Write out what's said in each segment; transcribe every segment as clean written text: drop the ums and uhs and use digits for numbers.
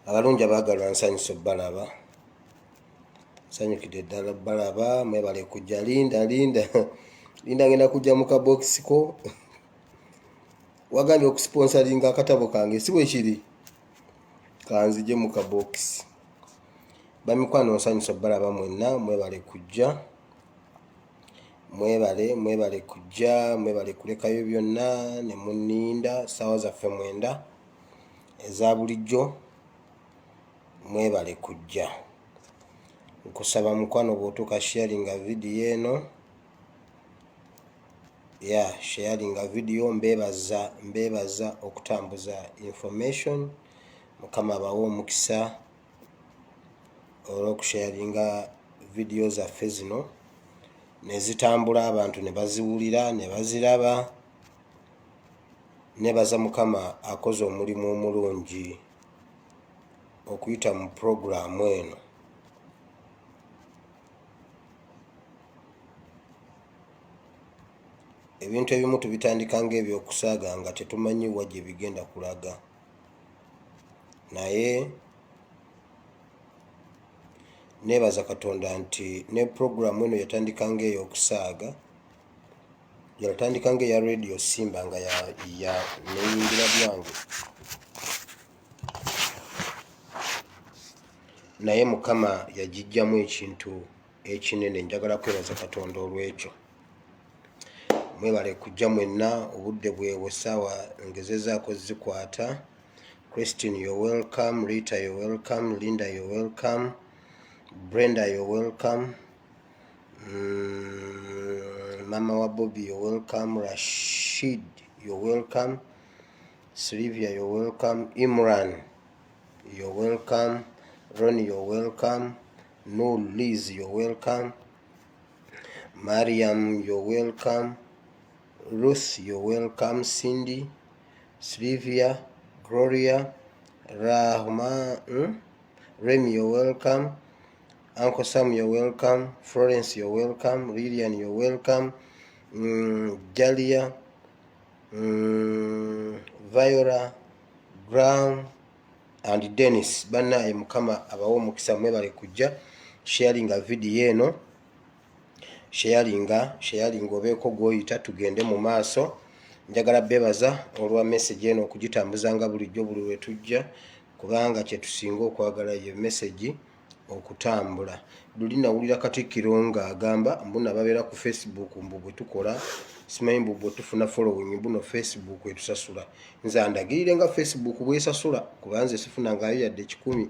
Abalungi abaagalwa nsanyusa obbalaba, nsanyukidde ddala obbalaba, mwebale kujja. Linda ngenda kujja mu kabokisi ko wagambye okusponsalinga akatabo kange, si bwe kiri? Kanzije mu kabokisi. Bamikwano nsanyusa obbalaba mwenna, mwebale kujja, mwebale kujja, mwebale kulekayo byonna ne munninda ssaawa zaffe 9 eza bulijjo. Mwebale kujja. Nkusaba mukwano bw'otuuka sharinga video eno, sharinga video. Mbeebaza okutambuza information. Mukama abawe omukisa olw'okusharinga video zaffe zino ne zitambula, abantu ne baziwulira ne baziraba. Nebaza Mukama akoze omulimu omulungi okuyita mu programu eno. Ebintu ebimu tubitandika ng'ebyokusaaga nga tetumanyi wa gye bigenda kulaga, naye nebaza Katonda nti ne programu eno yatandika ng'ey'okusaaga, yatandika ng'eya Radio Simba nga neyingira byange, naye Mukama yagijjamu ekintu ekinene. Njagala kwebaza Katonda olw'ekyo. Mwebale kujja mwenna, obudde bwewe ssaawa ngezezaako zikwata. Christine, you're welcome. Rita, you're welcome. Linda, you're welcome. Brenda, you're welcome. Mama wa Bobby, you're welcome. Rashid, you're welcome. Sylvia, you're welcome. Imran, you're welcome. Ronnie, you're welcome. Noor, Liz, you're welcome. Mariam, you're welcome. Ruth, you're welcome. Cindy, Sylvia, Gloria, Rahma, Remy, you're welcome. Uncle Sam, you're welcome. Florence, you're welcome. Lillian, you're welcome. Jalia, Viola, Brown, and Dennis. Bannaye Mukama abawe omukisa. Mwebale kujja sharinga video eno, sharinga obeeko gw'oyita tugende mu maaso. Njagala beebaza olwa message eno okugitambuzanga bulijjo buli lwe tujja, kubanga kye tusinga okwagala ye message okutambula. Luli nawulira Katikkiro ng'agamba mbuna babeera ku Facebook mbu bwe tukola simanyi mbu bwe tufuna following mbuno Facebook etusasula. Nze andagirire nga Facebook bwesasula, kuba nze sifunangayo yadde 10.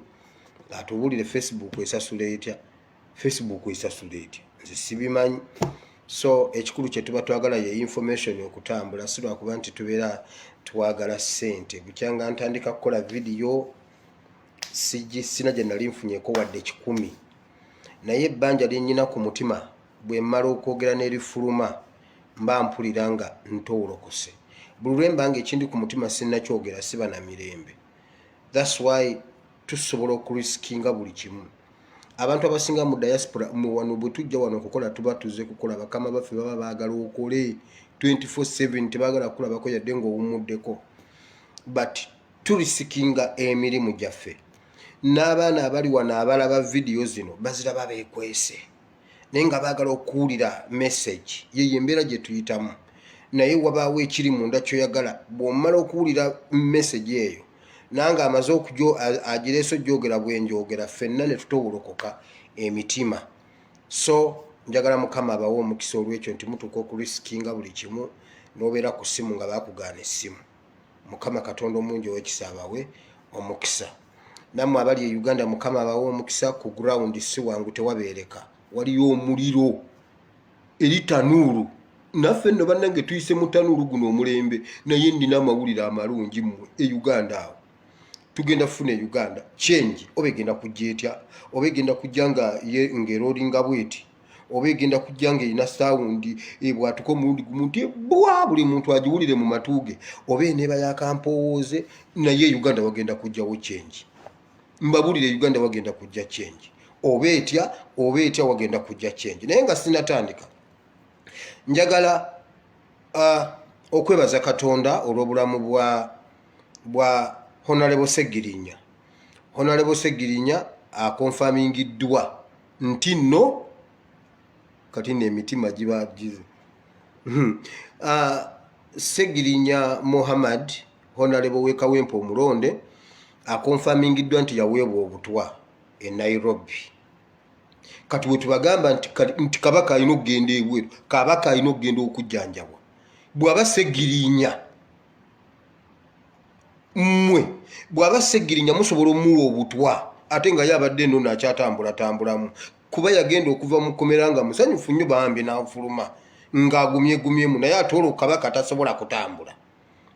Atubuulire Facebook esasula etya? Facebook esasula etya? Nze sibimanyi. So ekikulu kye tuba twagala ye information okutambula, si lwakuba nti tubeera twagala ssente. Bukyanga ntandika kukola video sina gye nali nfunyeko wadde 10, naye ebbanja lyennyina ku mutima bwe mmala okwogera n'erifuluma mba mpulira nga ntoolokose. Buli lwe mbanga ekindi ku mutima sinnakyogera siba na mirembe. That's why tusobola okurisikinga buli kimu. Abantu abasinga mu diaspora wano bwe tujja wano okukola tuba tuze kukola. Bakama baffe baba baagala okole 24/7, tebaagala kulabako yadde ng'owumuddeko, but turisikinga emirimu gyaffe. N'abaana abali wano abalaba video zino baziraba beekwese naye nga baagala okuwulira message. Yeyo embeera gye tuyitamu. naye wabaawo ekiri munda kyoyagala bw'omala okuwulira message eyo nange amaze okujjo agireese ojjogera bwenjogera ffenna ne tutowolokoka emitima. So njagala Mukama abawo omukisa olw'ekyo nti mutuuka okurisikinga buli kimu n'obeera ku ssimu nga bakugaana essimu. Mukama Katonda omungi ow'ekisa abawe omukisa. Nammwe abali e Uganda Mukama abawe omukisa. Ku ground si wangu tewabeereka, waliyo omuliro eri tanuuru. Naffe nno bannange tuyise mu tanuuru guno omulembe, naye nina amawulire amalungi mmwe e Uganda awo. Tugenda kufuna e Uganda change, oba egenda kujja etya, oba egenda kujja ng'eroolinga bweti, oba egenda kujja ng'erina sawundi bwatuka omulundi gumu nti bwa buli muntu agiwulire mu matuuge, oba eneeba yakampowooze, naye Uganda wagenda kujjawo change. Mbabulire Uganda wagenda kujja change. Oba etya wagenda kujja change. Naye nga sinatandika, njagala okwebaza Katonda olw'obulamu bwa Honorable Segirinya. Honorable Segirinya akonfamingiddwa nti nno kati n'emitima giba gize. Segirinya Mohammed Honorable w'Ekawempe Omulonde akonfamingiddwa nti yaweebwa obutwa e Nairobi. Kati bwe tubagamba nti Kabaka alina okugenda ebweru, Kabaka alina okugenda okujjanjabwa. Bw'aba Segirinya mmwe bw'aba Segirinya musobola omuwa obutwa ate nga yabadde eno nakyatambula kuba yagenda okuva mu kkomera nga musanyufu nnyo bambi n'anfuluma ng'agumyegumyemu, naye ate olwo Kabaka atasobola kutambula,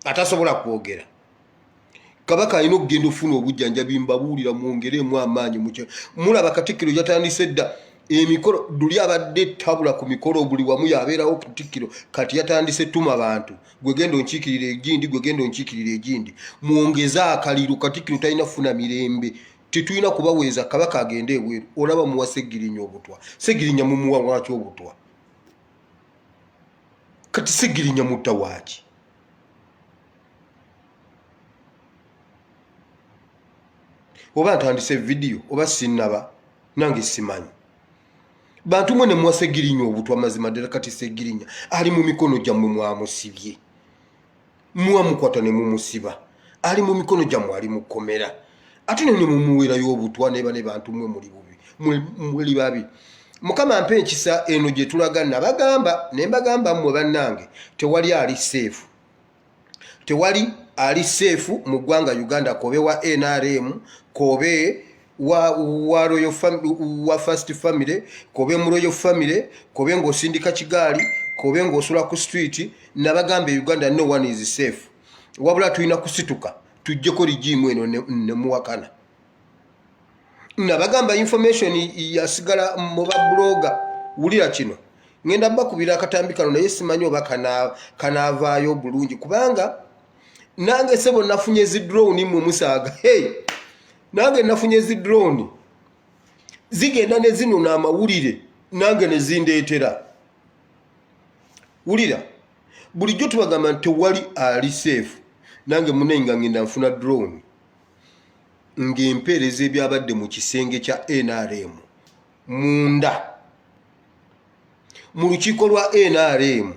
atasobola kwogera. Kabaka alina okugenda ofuna obujjanjabi. Mbabuulira mwongeremu amaanyi mukyo. Mulaba Katikkiro yatandise dda emikolo, luli abadde tabula ku mikolo buli wamu yabeerawo Katikkiro, kati yatandise tuma bantu, gwe genda onkiikirira egindi, gwe genda onkiikirira egindi. Mwongeze akaliro, Katikkiro talina kufuna mirembe, tetulina kubaweeza Kabaka agende ebweru. Olaba muwa Segirinya obutwa. Segirinya mumuwa waki obutwa? Kati Segirinya mutta waki? Oba ntandise video oba sinnaba nange simanyi. Bantu mwene muwa Segirinya obutwa mazima ddala. Kati Segirinya ali mu mikono gyammwe mwamusibye, muwa mukwata ne mumusiba, ali mu mikono gyammwe, ali mu kkomera, ate ne mumuweerayo obutwa ne bantu mwe muli babi. Mukama ampe ekisa eno gye tulaga nabagamba ne mbagamba mmwe bannange tewali ali safe. Tewali ali safe mu ggwanga Uganda, kobe wa NRM, kobe wa Royal Family, wa First Family, kobe mu Royal Family, kobe ng'osindika kigaali, kobe ng'osula ku street. Nabagamba Uganda no one is safe. Wabula tulina kusituka tujjeko ligimu eno ne muwakana. Nabagamba information yasigala mu babloga. Wulira kino, ngenda bakubira akatambi kano naye simanyi oba kanaavaayo bulungi, kubanga nange sebo nafunye zi drone mu musaaga. Nange nafunye zi drone zigenda ne zinona amawulire nange ne zindeetera. Wulira, bulijjo tubagamba nti wali ali safe. Nange munenga ngenda nfuna drone ng'empeereza ebyabadde mu kisenge kya NRM munda mu lukiiko lwa NRM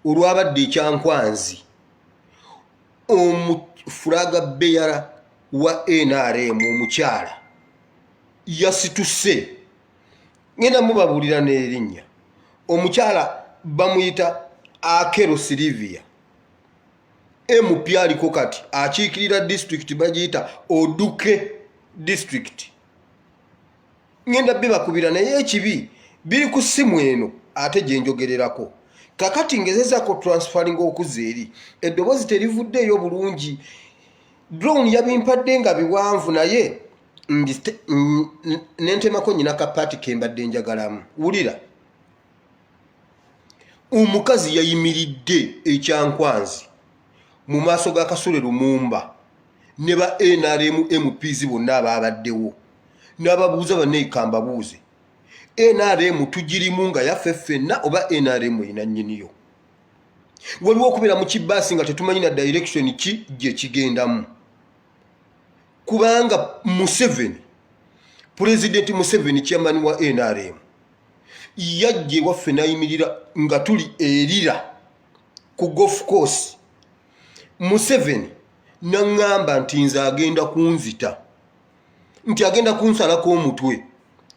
olwabadde ekyankwanzi. Omufulaga beyara wa NRM omukyala yasituse. Ngenda mubabuulira n'erinnya. Omukyala bamuyita Akero Silivia. MP aliko kati akiikirira district bagiyita Oduke district. Ngenda bibakubira naye ekibi biri ku ssimu eno ate gye njogererako. Kakati ngezezako transferring okuzza eri. Eddoboozi terivuddeeyo bulungi. Drone yabimpadde nga biwanvu naye nentemako nyina kapaati kembadde njagalamu. Wulira, omukazi yayimiridde ekyankwanzi mu maaso ga Kasule Lumumba ne ba NRM MPs bonna ababaddewo, n'ababuuza banneekamba buuze, NRM tugirimu nga yaffe ffenna oba NRM erina nnyiniyo? Waliwo okubeera mu kibaasi nga tetumanyi na direction ki gye kigendamu. Kubanga Museveni, President Museveni chairman wa NRM, yajje waffe nayimirira nga tuli erira ku golf course Museveni nangamba nti nze agenda kunzita nti agenda kunsalako omutwe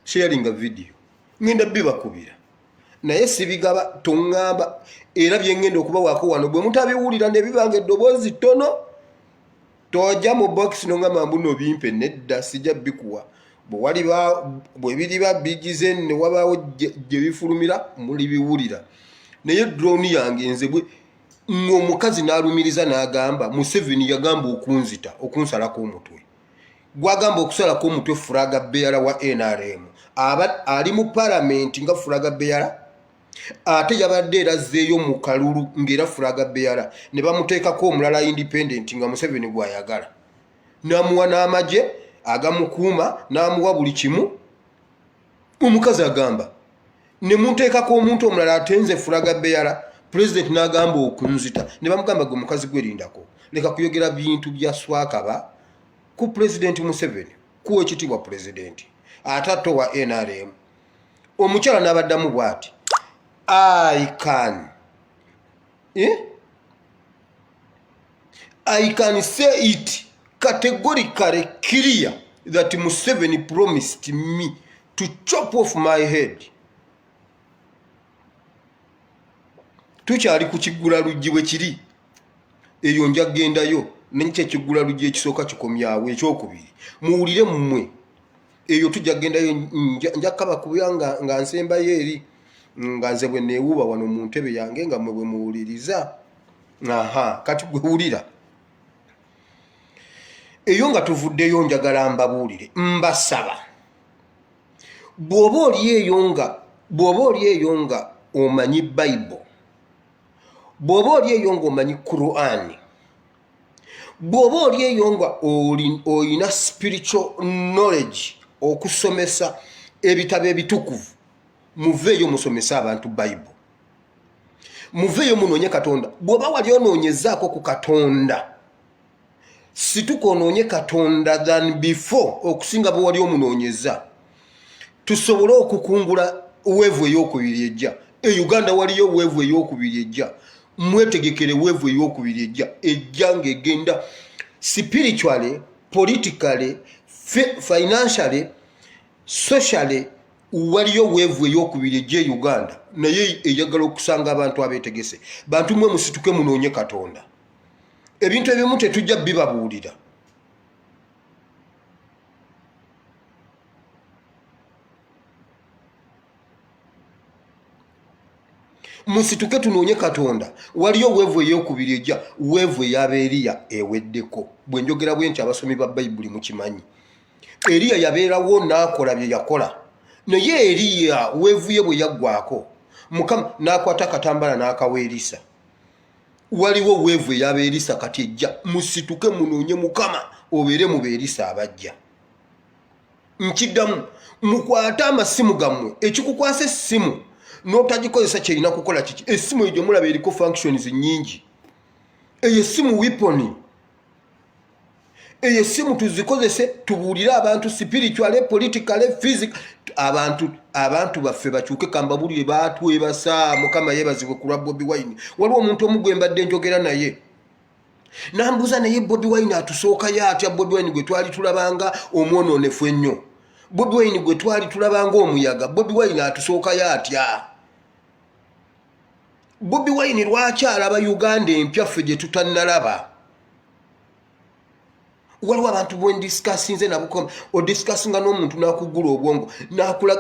sharing video ngenda bibakubira naye sibigaba tongamba era byengenda okuba wako wano bwe mutabiwulira ne bibanga eddobozi tono toja mu box nongamba mbuno bimpe nedda sijja bikuwa bwe biriba bigize ne wabawo gye bifulumira muli biwulira naye drone yange nze bwe omukazi n'alumiriza n'agamba Museveni yagamba okunzita okunsalako omutwe gwagamba okusalako omutwe Furaga Beara wa NRM ali mu parliament nga Furaga Beara ate yabadde erazeeyo mu kalulu ng'era Furaga Beara ne bamuteekako omulala independent nga Museveni gwayagala n'amuwa n'amagye agamukuuma n'amuwa buli kimu omukazi agamba ne munteekako omuntu omulala atenze Furaga Beara president n'agamba okunzita ne bamugamba gwe mukazi gwerindako leka kuyogera bintu bya swakaba ku president Museveni kuwa ekitiibwa president atato wa NRM omukyala n'abaddamu bw'ati I can say it categorically clear that Museveni promised me to chop off my head. Tukyali ku kiggula luggi bwe kiri eyo nja gendayo n'ekyo kiggula luggi ekisooka kikomyawo ekyokubiri muwulire mmwe eyo tujja gendayo nja kaba kubanga nga nsembayo eri nga nze bwe neewuuba wano mu ntebe yange nga mwe bwe muwuliriza kati gwe wulira eyo nga tuvuddeyo njagala mbabuulire mbasaba bw'oba oli eyo nga omanyi Bible bw'oba oli eyo nga omanyi Quran bw'oba oli eyo nga olina spiritual knowledge okusomesa ebitabo ebitukuvu muveeyo musomesa abantu Bible muveeyo munoonye Katonda bw'oba wali onoonyezaako ku Katonda situka onoonye Katonda than before okusinga bwe wali omunoonyeza tusobole okukungula weevu ey'okubiri ejja Uganda waliyo weevu ey'okubiri ejja mwetegekere weevu ey'okubiri ejja ng'egenda spiritually politically financially socially waliyo weevu ey'okubiri ejja Uganda naye eyagala okusanga abantu abeetegese bantu mwe musituke munoonye Katonda ebintu ebimu tetujja bibabuulira musituke tunoonye Katonda waliyo weevu ey'okubiri ejja weevu ey'Abeeriya eweddeko bwe njogera bwenti abasomi ba Bayibuli mukimanyi Eriya yabeerawo n'akola bye yakola naye Eriya weevu ye bwe yaggwako Mukama n'akwata akatambala n'akawa Erisa waliwo weevu ey'Abeerisa kati ejja musituke munoonye Mukama obeere mu Beerisa abajja nkiddamu mukwate amasimu gammwe ekikukwasa essimu n'otagikozesa kyerina kukola kiki essimu egyo mulaba eriko functions nnyingi eyo essimu weapon eyo essimu tuzikozese tubuulire abantu spiritually politically physical abantu baffe bakyuke kambabulire baatwebasa Mukama yeebazibwe ku lwa Bobi Wine waliwo omuntu omu gwe mbadde njogera naye nambuuza naye Bobi Wine atusookayo atya Bobi Wine gwe twali tulabanga omwonoonefu ennyo Bobi Wine gwe twali tulabanga omuyaga Bobi Wine atusookayo atya Bobi Wine lwaki alaba Uganda empya ffe gye tutannalaba waliwo abantu bwendisikasinze nabo odisikasinga n'omuntu n'akugula obwongo n'akula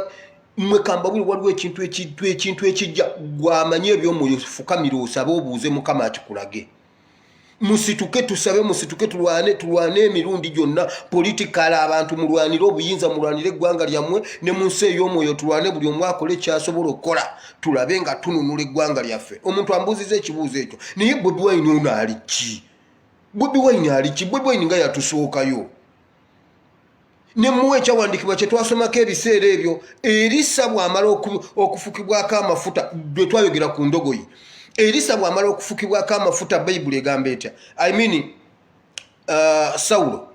mwekamba buli waliwo ekintu ekijja gwamanye ebyomwoyo fukamira osabe obuuze Mukama akikulage musituke tusabe musituke tulwane emirundi gyonna politikali abantu mulwanire obuyinza mulwanire eggwanga lyammwe ne mu nsi ey'omwoyo tulwane buli omu akola ekyasobola okukola tulabe nga tununula eggwanga lyaffe omuntu ambuuziza ekibuuzo ekyo naye Bobi Wine ono ali ki Bobi Wine ali ki Bobi Wine nga yatusookayo ne muwe ekyawandiikibwa kye twasomako ebiseera ebyo Erisa bw'amala okufukibwako amafuta bwe twayogera ku ndogoyi Erisa bw'amala okufukibwako amafuta Bayibuli egamba etya Sawulo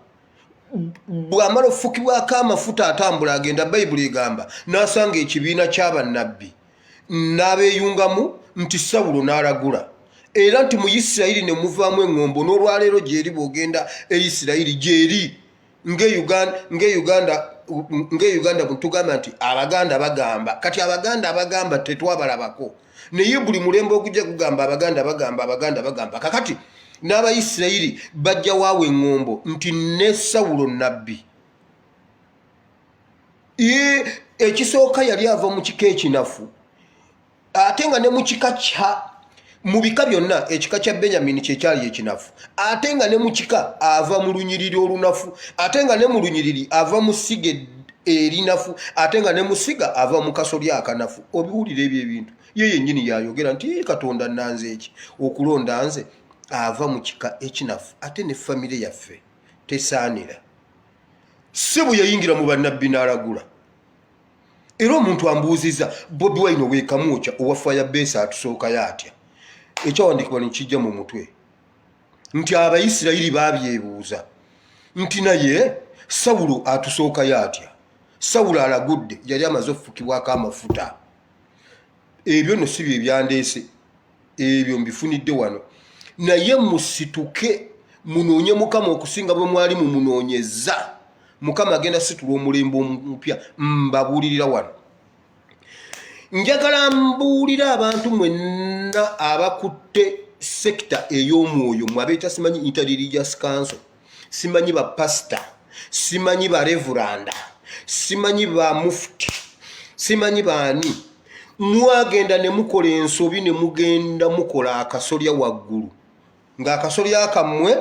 bw'amala okufukibwako amafuta atambula agenda Bayibuli egamba n'asanga ekibiina ky'abannabbi n'abeeyungamu nti Sawulo n'alagula era nti mu Isirayiri ne muvaamu eŋŋombo n'olwaleero gyeri bw'ogenda Isirayiri gyeri ng'Uganda bwe tugamba nti Abaganda bagamba kati Abaganda bagamba tetwabalabako naye buli mulembe ogujja kugamba Abaganda bagamba kakati n'Abayisirayiri bajja waawe eŋŋombo nti ne Sawulo nnabbi ekisooka yali ava mu kika ekinafu ate nga ne mu kika kya mu bika byonna ekika kya Benyamini kyekyali ekinafu ate nga ne mu kika ava mu lunyiriri olunafu ate nga ne mu lunyiriri ava mu ssiga erinafu ate nga ne mu ssiga ava mu kasolya akanafu obiwulira ebyo ebintu ye yennyini yayogera nti Katonda nanze eki okulonda nze ava mu kika ekinafu ate ne famire yaffe tesaanira Ssebo yayingira mu bannabbi n'alagula era omuntu ambuuziza Bobi Wine weekamwokya owa Firebase atusookayo atya ekyawandiikibwa ne kijja mu mutwe nti Abayisirayiri baabyebuuza nti naye Sawulo atusookayo atya Sawulo alagudde yali amaze okufukibwako amafuta ebyo no si bye byandeese ebyo mbifunidde wano naye musituke munoonye Mukama okusinga bwe mwali mu munoonyeza Mukama agenda situla omulembe omupya mbabuulirira wano njagala mbuulira abantu mwenna abakutte sekita ey'omwoyo mwabeeta simanyi interreligious council simanyi ba pastor simanyi ba reveranda simanyi ba mufti simanyi baani mwagenda ne mukola ensobi ne mugenda mukola akasolya waggulu ng'akasolya kammwe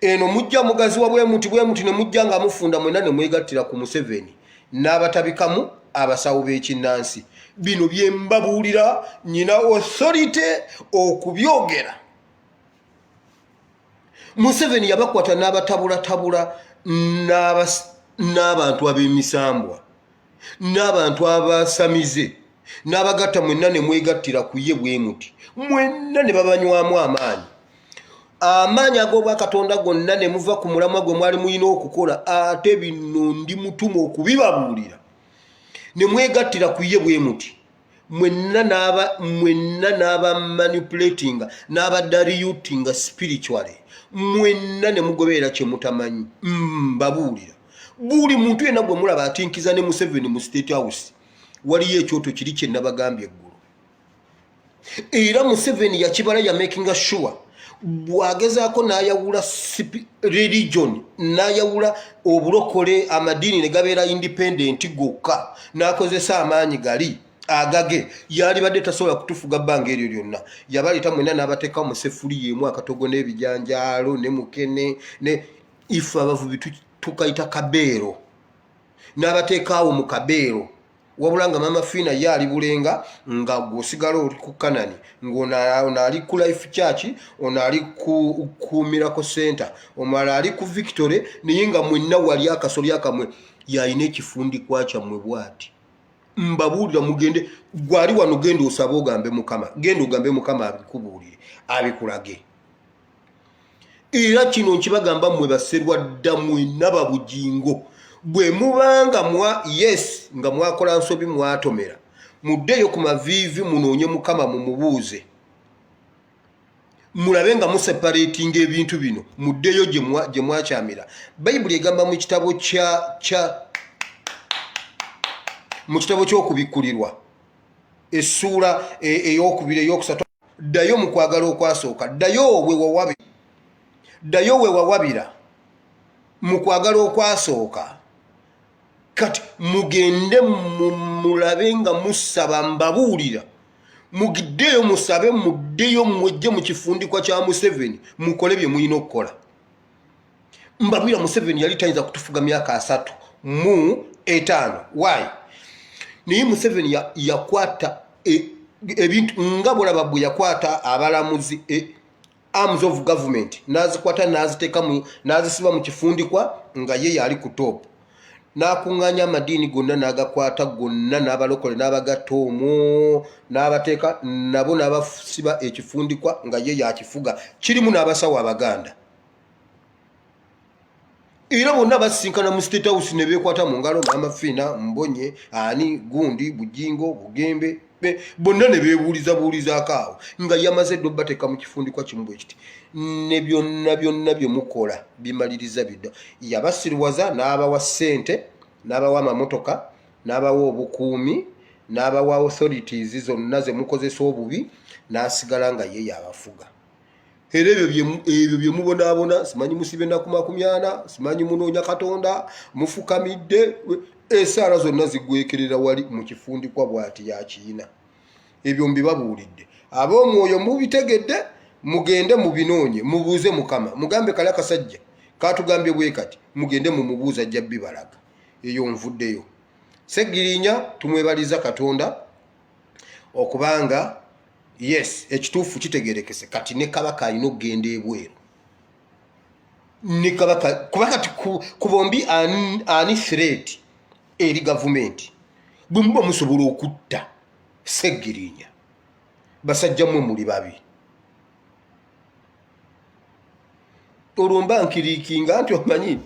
eno mujja mugaziwa bwe muti ne mujja nga mufunda mwenna ne mwegattira ku Museveni n'abatabikamu abasawo b'ekinnansi bino bye mbabuulira nyina authority okubyogera Museveni yabakwata n'abatabulatabula n'abantu ab'emisambwa n'abantu abasamize n'abagatta mwenna ne mwegattira ku ye bwe muti mwenna ne babanywamu amaanyi ag'Obwakatonda gonna ne muva ku mulamwa gwe mwali muyina okukola ate bino ndi mutuma okubibabuulira ne mwegattira ku ye bwe muti mwenna n'aba manipulating n'abadda reyutinga spiritually mwenna ne mugoberera kye mutamanyi mbabuulira buli muntu yenna gwe mulaba atinkiza ne Museveni mu State House waliyo ekyoto kiri kye nabagambye eggulu era Museveni yakibala ya making sure bwagezaako n'ayawula religion n'ayawula obulokole amadiini ne gabeera independent gokka n'akozesa amaanyi gali agage yali badde tasobola kutufuga bbanga eryo lyonna yabaleeta mwenna n'abateeka mu sefuli yemu akatogo n'ebijanjaalo ne mukene ne ife abavubi tukayita kabeero n'abateekaawo mu kabeero wabula nga Mama Fina ye ali Bulenga nga gwosigala oli ku Kanani ng'ono ali ku Life Church ono ali ku Miracle Center omala ali ku Victory naye nga mwenna wali akasolya kamwe yalina ekifundikwa kyammwe bw'ati mbabuulira mugende gwali wano genda osabe ogambe Mukama genda ogambe Mukama abikubuulire abikulage era kino nkibagamba mmwe baserwadda mwenna babugingo bwe mubanga nga mwakola nsobi mwatomera muddeyo ku maviivi munoonye Mukama mumubuuze mulabe nga museparatinga ebintu bino muddeyo gye mwakyamira Bayibuli egamba mu kitabo ky'okubikkulirwa essuula ey'okubiri ey'okusatu ddayo mu kwagala okwasooka ddayo we wawabira mu kwagala okwasooka kati mugende mulabe nga musaba mbabuulira mugiddeyo musabe muddeyo mwejje mu kifundikwa kya Museveni mukole bye muyina okukola mbabuulira Museveni yali tayinza kutufuga myaka 35 why naye Museveni yakwata ebintu nga bulaba bwe yakwata abalamuzi arms of government nazikwata nazisiba mu kifundikwa nga ye yali ku top n'akuŋŋaanya amadiini gonna n'agakwata gonna n'abalokole n'abagatta omwo n'abateeka nabo n'abasiba ekifundikwa nga ye yakifuga kirimu n'abasawo Abaganda era bonna basinkana mu State House ne beekwata mu ngalo Mama Fina Mbonye ani Gundi Bujingo Bugembe bonna ne beebuuliza akaawo nga yamaze ddo bateka mu kifundikwa kimu bwe kiti ne byonna bye mukola bimaliriza bidda yabasiriwaza n'abawa ssente n'abawa amamotoka n'abawa obukuumi n'abawa authorities zonna ze mukozesa obubi n'asigala nga ye yabafuga era ebyo bye mubonaabona simanyi musibe naku 40 simanyi munoonya Katonda mufukamidde esaala zonna ziggwekerera wali mu kifundikwa bw'ati ya Kiina ebyo mbibabuulidde ab'omwoyo mubitegedde mugende mubinoonye mubuuze Mukama mugambe kale akasajja katugambye bwe kati mugende mumubuuza ajja bibalaga eyo nvuddeyo Seggirinya tumwebaliza Katonda okubanga yes ekituufu kitegerekese kati ne kabaka alina okugenda ebweru ne kabaka kuba kati ku bombi ani threat eri gavumenti bwe muba musobola okutta Seggirinya basajjammwe muli babi olwo nkiriikinga nti omanyi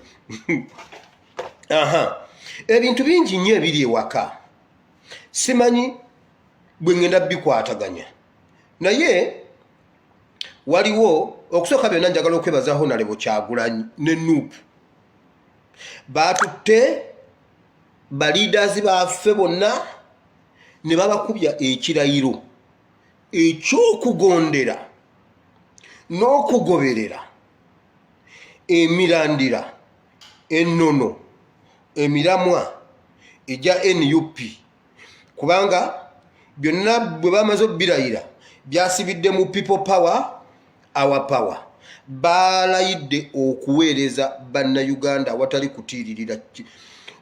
ebintu bingi nnyo ebiri ewaka simanyi bwe ngenda bikwataganya naye waliwo okusooka byonna njagala okwebazaho nalebo Kyagulanyi ne Nuupu batutte baliidaazi baffe bonna ne babakubya ekirayiro ekyokugondera n'okugoberera emirandira ennono emiramwa ejja NUP kubanga byonna bwe bamaze obbirayira byasibidde mu people power our power balayidde okuweereza bannayuganda awatali kutiiririra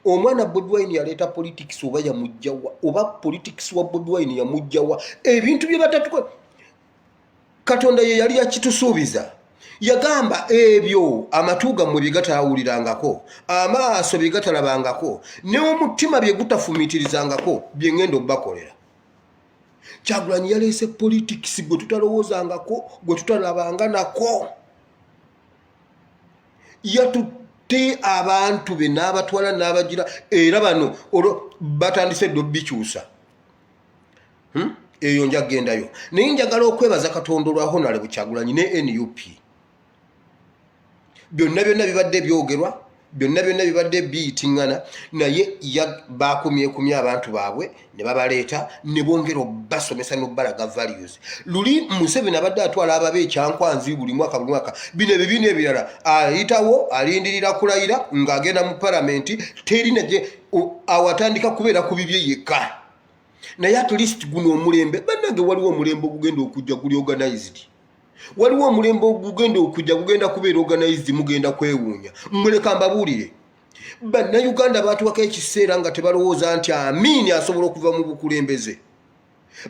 omwana Bobi Wine yaleeta politics oba yamujjawa oba politics wa Bobi Wine yamujjawa ebintu bye batatuko Katonda ye yali yakitusuubiza yagamba ebyo amatuga mu bigatawulirangako amaaso bigatalabangako ne omutima bye gutafumiitirizangako bye ngendo obakolera Kyagulanyi yaleese politics gwe tutalowoozangako gwe tutalabanga nako yatutte abantu be n'abatwala n'abagira era bano olwo batandise ddo bikyusa eyo njagendayo naye njagala okwebaza Katonda olwaho nale Kyagulanyi ne NUP byonna bibadde byogerwa byonna bibadde biyitingana naye bakumye abantu baabwe ne babaleeta ne bongera basomesa n'obbalaga values luli Museveni abadde atwala ababe ekyankwanzi buli mwaka bino ebibina ebirala ayitawo alindirira kulayira ng'agenda mu palamenti teri naje awatandika kubeera ku bibye yekka naye at least guno omulembe bannange waliwo omulembe ogugenda okujja guli organized waliwo omulembe ogugenda okujja gugenda kubeera organized mugenda kwewuunya muleka mbabuulire bannayuganda baatuwako ekiseera nga tebalowooza nti Amini asobola okuva mu bukulembeze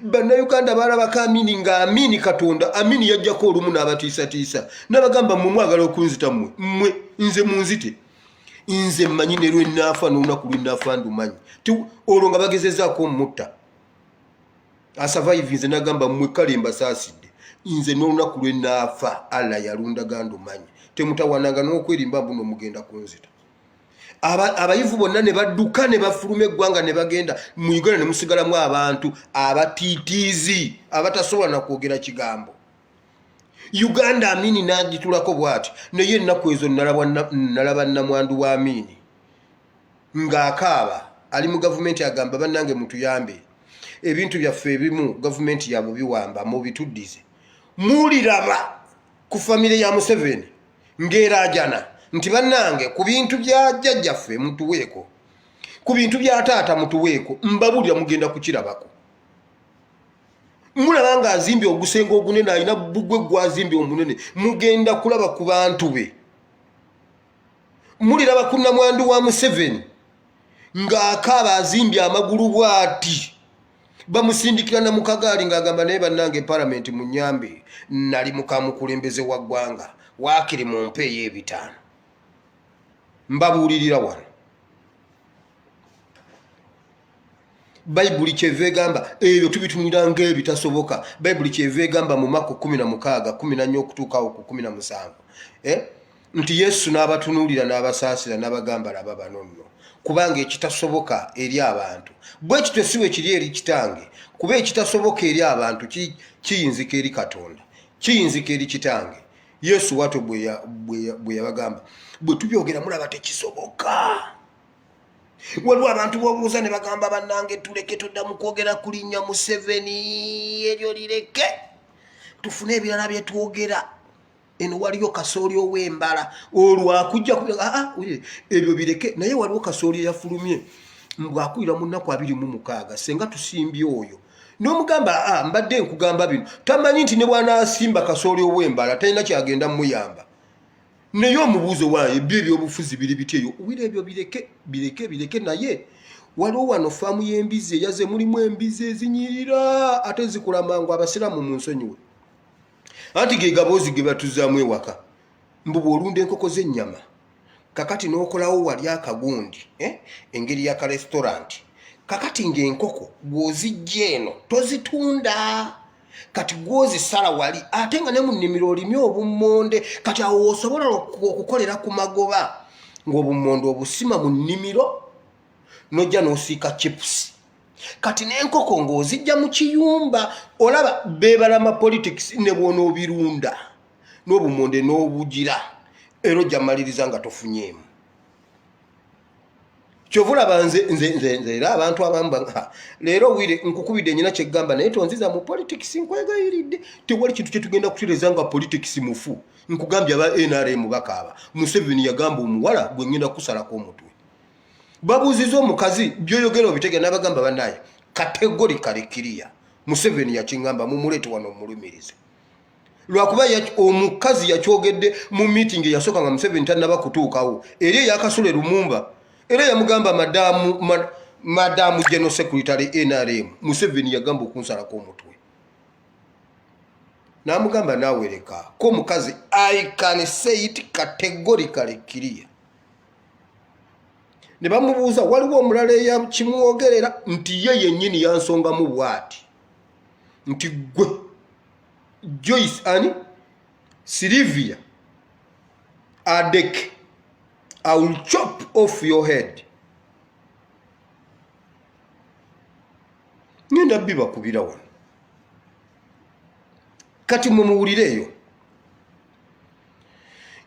bannayuganda balabako Amini nga Amini Katonda Amini yajjako olumu n'abatiisatiisa n'abagamba mmwe mwagala okunzita mmwe nze munzite nze mmanyi ne lwennaafa n'olunaku lwennaafa ndumanyi olwo nga bagezezaako omutta asurvive nze n'agamba mmwe kale mbasaasidde nze n'olunaku lwennaafa Allah yalunda gandumanyi temutawananga n'okwerimba mbuno mugenda kunzita abayivu bonna ne badduka ne bafuluma eggwanga ne bagenda mu Uganda ne musigalamu abantu abatiitiizi abatasobola na kwogera kigambo Uganda Amini n'agitulako bw'ati naye ennaku ezo nalaba nnamwandu wa Amini ng'akaaba ali mu gavumenti agamba bannange mutuyambe ebintu byaffe ebimu gavumenti ya mubiwamba mu bituddize muliraba ku famire ya Museveni ng'eraajana nti bannange ku bintu bya jjajjaffe mutuweeko ku bintu bya taata mutuweeko mbabulira mugenda kukirabako mulaba nga azimbye ogusenga ogunene alina bbugwe gwazimbye omunene mugenda kulaba ku bantu be muliraba ku nnamwandu wa Museveni ng'akaaba azimbye amagulu bw'ati bamusindikira na mukagaali ng'agamba naye bannange palamenti mu nnyambe nali mukamukulembeze wa ggwanga waakiri mu mpe ey'ebitaano mbabuulirira wano Bayibuli kyeva egamba ebyo tubitunira ng'ebitasoboka Bayibuli kyeva egamba mu Mako 16 14 okutuukawo ku 17 nti Yesu n'abatunulira n'abasaasira n'abagamba laba bano nno kubanga ekitasoboka eri abantu bwe kitwe siwe kiri eri kitange kuba ekitasoboka eri abantu kiyinzika eri Katonda kiyinzika eri kitange. Yesu wato bwe yabagamba bwe tubyogera mulaba tekisoboka. Waliwo abantu bobuuza ne bagamba bannange tuleke tuddamu kwogera kulinnya Museveni eryo lireke tufune ebirala bye twogera. Eno waliyo Kasooli ow'embala olwakujja ebyo bireke naye waliwo Kasooli yafulumye mbwakulira mu nnaku 26 senga tusimbye oyo n'omugamba mbadde nkugamba bino tamanyi nti ne bw'anaasimba Kasooli ow'embala talina kyagenda muyamba. Naye omubuuzo waayo ebyobufuzi biri bityeyo wira ebyo bireke naye waliwo wano faamu y'embizi eyaze mulimu embizi ezinyirira ate zikola mangu abasiraamu mu nsonyiwe anti ge gaboozi ge batuzaamu ewaka mbu bw'olunda enkoko z'ennyama kakati n'okolawo wali akagundi engeri ya karestaurant kakati ng'enkoko bw'ozijja eno tozitunda kati gwozisala wali ate nga ne mu nnimiro olimi obummonde kati awo osobola okukolera ku magoba ng'obummonde obusima mu nnimiro n'ojja n'osiika chips. Kati n'enkoko ng'ozijja mu kiyumba olaba beebalama politics ne bw'onoobirunda n'obummonde n'obugira era ojja maliriza nga tofunyeemu. Kyovulaba nze era abantu abamu leero wire nkukubidde nyina kyeggamba naye tonziza mu politics nkwegayiridde tewali kintu kye tugenda kutereeza nga politics mufu. Nkugambye aba NRM bakaaba Museveni yagamba omuwala gwe ngenda kusalako omutwe. Babuuziza omukazi byoyogera obitege n'abagamba bannaye categorically clear. Museveni yakingamba mumuleete wano omulumirize lwakuba omukazi yakyogedde mu meeting eyasooka nga Museveni tannaba kutuukawo eri eyakasule Lumumba era yamugamba madamu General Secretary NRM Museveni yagamba okunsalako omutwe n'amugamba naawe leka ko mukazi I can say it categorically clear. Ne bamubuuza waliwo omulala eyakimwogerera nti ye yennyini yansongamu bw'ati nti gwe Joyce ani Sylvia Adek I will chop off your head. Ngenda biba kubira wano kati mumuwulireeyo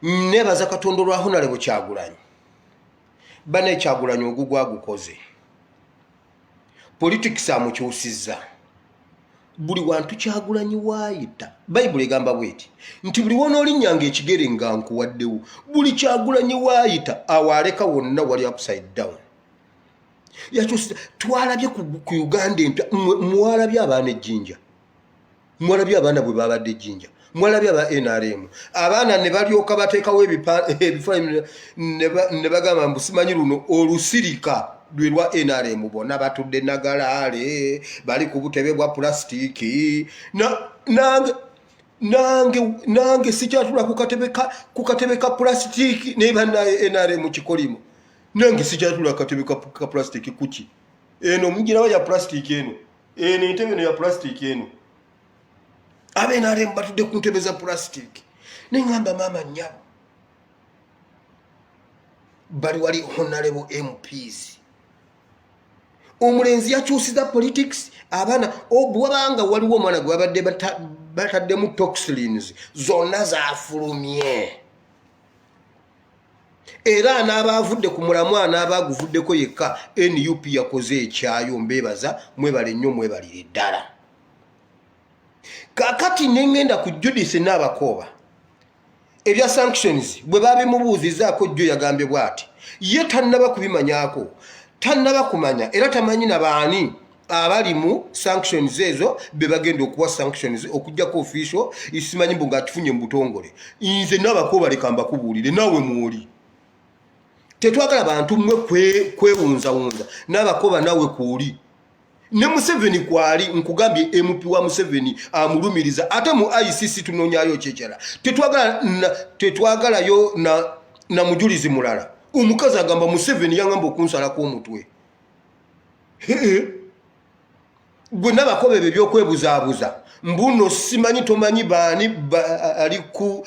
nebaza Katonda lwa Honorable Kyagulanyi bane Kyagulanyi ogugwagukoze politics amukyusizza buli wantu Kyagulanyi waayita Bayibuli egamba bweti nti buli wonoolinnyanga ekigere nga nkuwaddewo buli Kyagulanyi waayita awaleka wonna wali upside down. Yakyusizza twalabye ku Uganda empya mwalabye abaana ejjinja mwalabye abaana bwe babadde ejjinja mwalabye aba NRM abaana ne balyoka bateekawo ebifaananyi ne bagamba mbu simanyi luno olusirika lwe lwa NRM bonna batudde nagalaale bali ku butebe bwa pulastiki nange sikyatula ku katebe ka pulastiki naye bannaye NRM kikolimo nange sikyatula katebe ka pulastiki kuki eno mugirawo ya pulastiki eno entebe eno ya pulastiki eno abe NRM batudde ku ntebe za pulastiki neŋŋamba maama nnyabo bali wali honorable MPs omulenzi yakyusiza politics abaana obwabanga waliwo omwana gwe babadde bataddemu toxins zonna zaafulumye era n'abaavudde ku mulamwa n'abaaguvuddeko yekka NUP yakoze ekyayo mbeebaza mwebale nnyo mwebalire ddala. Kakati nengenda ku Judith n'abakooba ebya sanctions bwe babimubuuzizaako jjo yagambye bw'ati ye tannaba kubimanyako tannaba kumanya era tamanyi na baani abali mu sanctions ezo be bagenda okuwa sanctions okujjako official isimanyi mbu ng'akifunye mu butongole. Nze n'abakooba leka mbakubuulire naawe mwoli tetwagala bantu mmwe kwewunzawunza n'abakooba naawe kwoli ne Museveni kwali nkugambye MP wa Museveni amulumiriza ate mu ICC tunoonyayo kyekala tetwagalayo na mujulizi mulala omukazi agamba Museveni yangamba okunsalako omutwe gwe n'abakobe be by'okwebuzaabuza mbuno simanyi tomanyi baani ali ku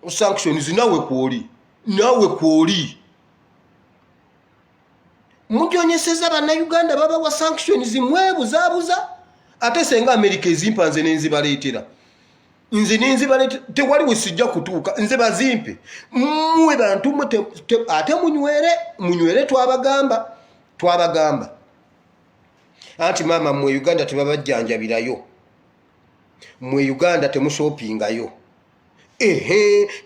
sanctions nawe kwoli nawe kwoli mujonyeseza bannayuganda baba wa sanctions mwebuzabuza ate senga America ezimpanze nenzibaleetera nze nenzibaleetera tewali wesijja kutuuka nze bazimpe mwe bantu ate munywere twabagamba anti mama mwe Uganda tebabajjanjabirayo mwe Uganda temushopingayo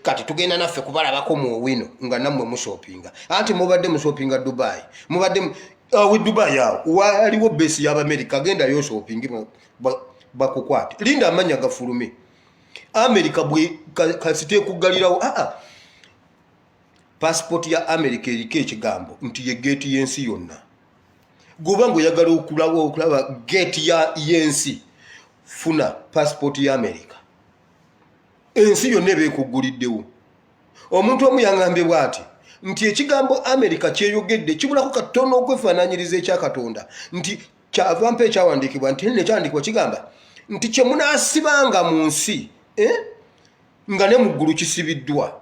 kati tugenda naffe kubalabako mu wino nga nammwe mushopinga anti mubadde mushopinga Dubai mubadde Dubai awo waliwo base y'Amerika genda yo shopping bakukwate linda amanya gafulume America bwe kasite kugalirawo passport ya America erike ekigambo nti ye gate yensi yonna gobango yagala okulaba gate ya yensi funa passport ya America ensi yonna ebekuguliddewo omuntu omu yangambye bw'ati nti ekigambo America kyeyogedde kibulako katono okwefaananyiriza ekya Katonda nti kyava mpa ekyawandiikibwa nti nekyandikibwa kigamba nti kye munaasibanga mu nsi nga ne mu ggulu kisibiddwa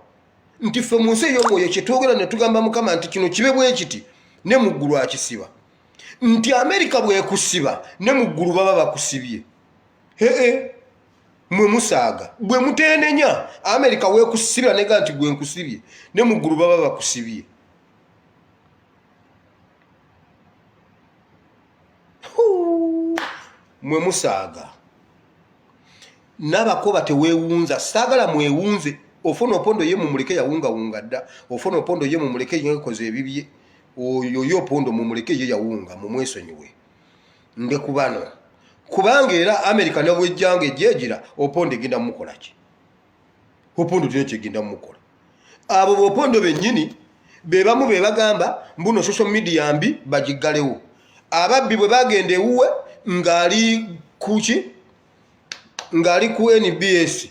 nti ffe mu nsi ey'omwoyo kye twogera ne tugamba Mukama nti kino kibe bwe kiti ne mu ggulu akisiba nti America bwekusiba ne mu ggulu baba bakusibye mwe musaaga bwe mutenenya America wekusibira nega nti gwe nkusibye ne mu ggulu baba bakusibye mwe musaaga nabakoba teweewunza saagala mwewunze ofuna opondo ye mumuleke yawunga dda ofuna opondo ye mumuleke yekoze ebibye oyo yopondo mumuleke ye yawunga mumwesonyiwe nde kubano kubanga era America nabwe jange jegira opondo genda mukola ki opondo tine kigenda mukola abo bopondo bennyini bebamu bebagamba mbuno social media mbi bagigalewo ababbi bwe bagende ewuwe ngali ku NBS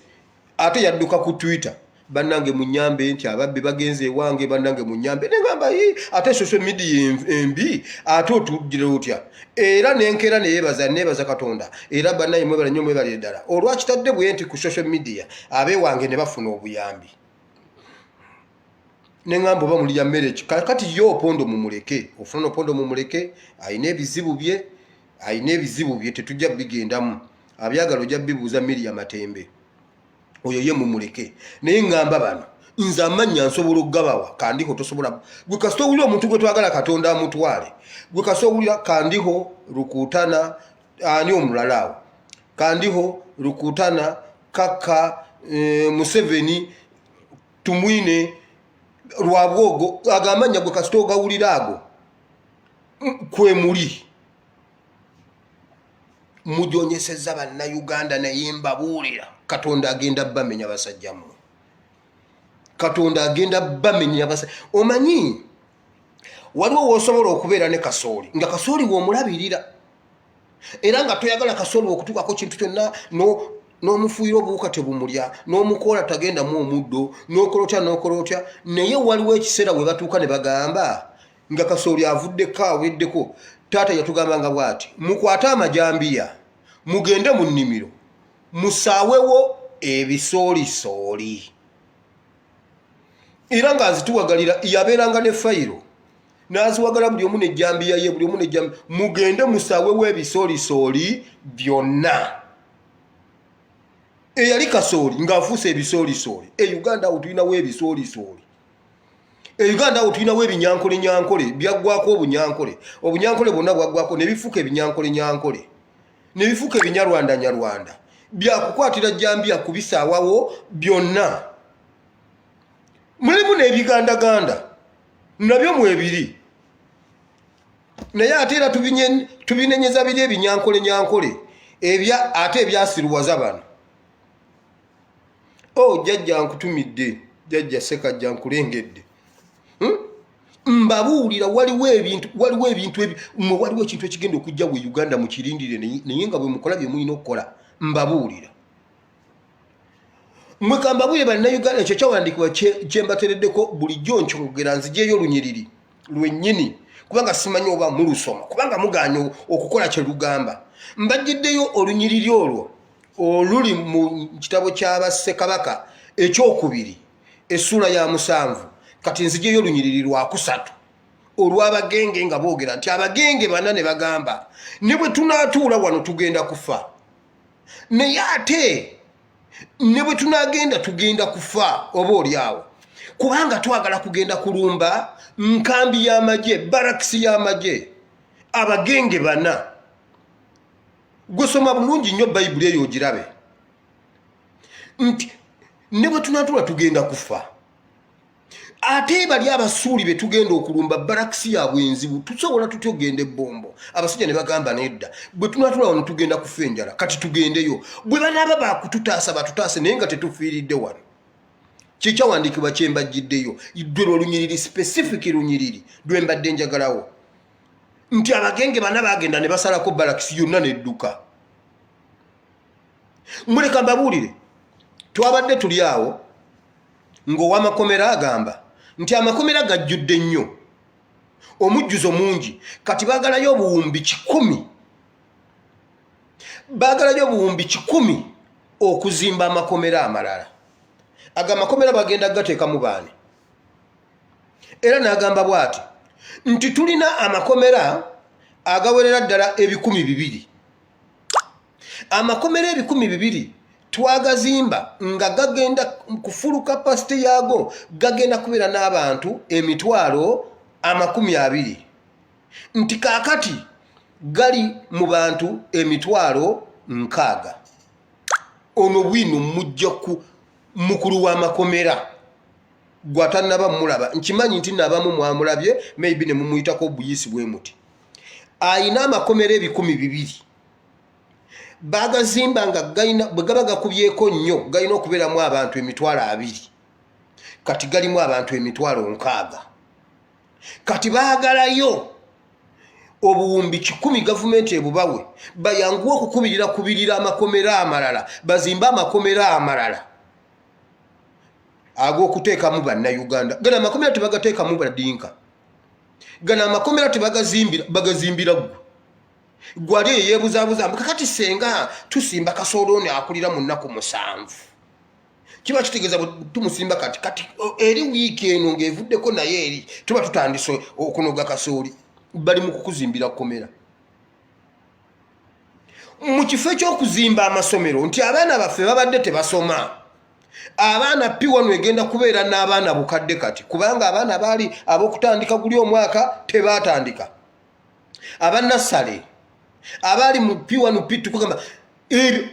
ate yadduka ku Twitter bannange munyambe nti ababbi bagenze ewange bannange munyambe nengamba ate social media embi ate otugire otya era nenkera neyebaza Katonda era bannaye mwebala nnyo mwebale ddala olwakitadde bwe nti ku social media abewange ne bafuna obuyambi nengamba oba muli ya mmere kati yo opondo mumuleke ofuna opondo mumuleke ayina ebizibu bye tetujja bigendamu abyagala ojja bibuuza Miriam Matembe oyo ye mumuleke naye ngamba bano nze amanya nsobola okugabawa kandiho tosobola gwe kasita owulira omuntu gwe twagala Katonda amutwale gwe kasita owulira kandiho Rukutana ani omulala awo kandiho Rukutana Kaka Museveni Tumwine Lwabwogo agamanya gwe kasita ogawulira ago kwe muli mujonyeseza bannayuganda naye mbabuulira Katonda agenda bamenya basajja mmwe Katonda agenda bamenya basajja omanyi waliwo wosobola okubeera ne kasooli nga kasooli w'omulabirira era nga toyagala kasooli okutuukako kintu kyonna n'omufuuyira obuwuka tebumulya n'omukoola tagenda mu omuddo n'okola otya naye waliwo ekiseera we batuuka ne bagamba nga kasooli avuddeko aweddeko taata yatugambanga bw'ati mukwate amajambiya mugende mu nnimiro musaawewo ebisoolisooli era ng'azituwagalira yabeeranga ne fayiro n'aziwagala buli omu nejjambiya ye buli omu nejjambiya mugende musaawewo ebisoolisooli byonna eyali kasooli ng'afuuse ebisoolisooli Uganda awo tulinawo ebisoolisooli Uganda awo tulinawo ebinyankole byaggwako obunyankole bwonna bwaggwako ne bifuuka ebinyankole ne bifuuka ebinyarwanda byakukwatira jjambiya kubisaawawo byonna mulimu n'ebigandaganda nabyo mwebiri naye ate era tubinenyeza biri ebinyankole ate ebyasiruwaza bano jjajja nkutumidde jjajja Ssekajja nkulengedde mbabuulira waliwo ekintu ekigenda okujja bwe Uganda mukirindire naye nga bwe mukola bye mulina okukola mbabuulira mwe kambabuulire bannayuganda ekyo kyawandiikibwa kyembatereddeko bulijjo nkyogera nzijeeyo lunyiriri lwennyini kubanga simanyi oba mulusoma kubanga muganya okukola kye lugamba mbajjiddeyo olunyiriri olwo oluli mu kitabo ky'Abassekabaka ekyokubiri essula ya 7 kati nzijeyo lunyiriri lwa kusatu olw'abagenge nga boogera nti abagenge bana ne bagamba ne bwe tunaatuula wano tugenda kufa naye ate ne bwe tunagenda tugenda kufa oba oli awo kubanga twagala kugenda kulumba nkambi y'amagye barakisi y'amagye abagenge bana gusoma bulungi nnyo bayibuli eyo ogirabe nti ne bwe tunaatuula tugenda kufa ate bali abasuuli be tugenda okulumba barakisi yaabwe enzibu tusobola tutya ogenda ebbombo abasajja ne bagamba nedda bwe tunaatula wano tugenda kufa enjala kati tugendeyo bwe banaaba bakututaasa batutaase naye nga tetufiiridde wano kikyawandiikibwa kyembajjiddeyo ddwe lwolunyiriri specific lunyiriri lwe mbadde njagalawo nti abagenge bana bagenda ne basalako barakisi yonna nedduka muleka mbabuulire twabadde tuli awo ng'owamakomera agamba nti amakomera gajjudde nnyo omujjuzo mungi kati baagalayo obuwumbi 1,000 baagalayo obuwumbi 1,000 okuzimba amakomera amalala aga amakomera bagenda gateekamu baani era n'agamba bw'ati nti tulina amakomera agawerera ddala 200,000 amakomera 200,000 twagazimba nga gagenda kufulu kapasite yaago gagenda kubeera n'abantu 20,000 nti kaakati gali mu bantu 60,000 ono bwino mujja ku mukulu w'amakomera gwatanaba mulaba nkimanyi nti nabamu mwamulabye maybe ne mumuyitako obuyisi bwe muti ayina amakomera 200,000 bagazimba nga bwe gaba gakubyeko nnyo galina okubeeramu abantu 20,000 kati galimu abantu 60,000 kati baagalayo obuwumbi 1,000 gavumenti ebubawe bayanguwe okukubirira amakomera amalala bazimbe amakomera amalala ag'okuteekamu bannayuganda gana amakomera tebagateekamu badinka gana amakomera bagazimbira gwali eyeebuzaabuza kakati senga tusimba kasooloni akulira mu nnaku 7 kiba kitegeeza tumusimba kati eri wiiki eno ng'evuddeko naye eri tuba tutandise okunoga kasooli bali mu kukuzimbira komera mu kifo eky'okuzimba amasomero nti abaana baffe babadde tebasoma abaana piwano egenda kubeera n'abaana bukadde kati kubanga abaana baali ab'okutandika guli omwaka tebaatandika abannasale abali mu piwano pitu kugamba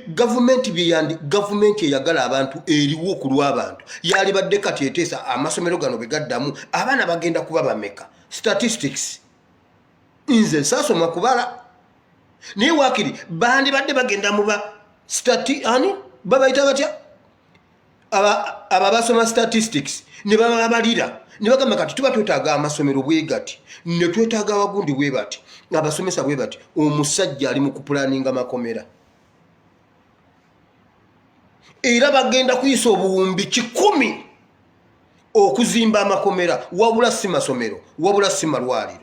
gavumenti eyagala abantu eriwo ku lw'abantu yali badde kati eteesa amasomero gano begaddamu abaana bagenda kuba bameka statistics nze saasoma kubala naye waakiri bandi badde bagenda mu babayita batya aba basoma statistics ne babalira ne bagamba kati tuba twetaaga amasomero bwe gati ne twetaaga abagundi bwe bati abasomesa bwe bati omusajja ali mu kupulaninga amakomera era bagenda kuyisa obuwumbi 1,000 okuzimba amakomera wabula si masomero wabula si malwaliro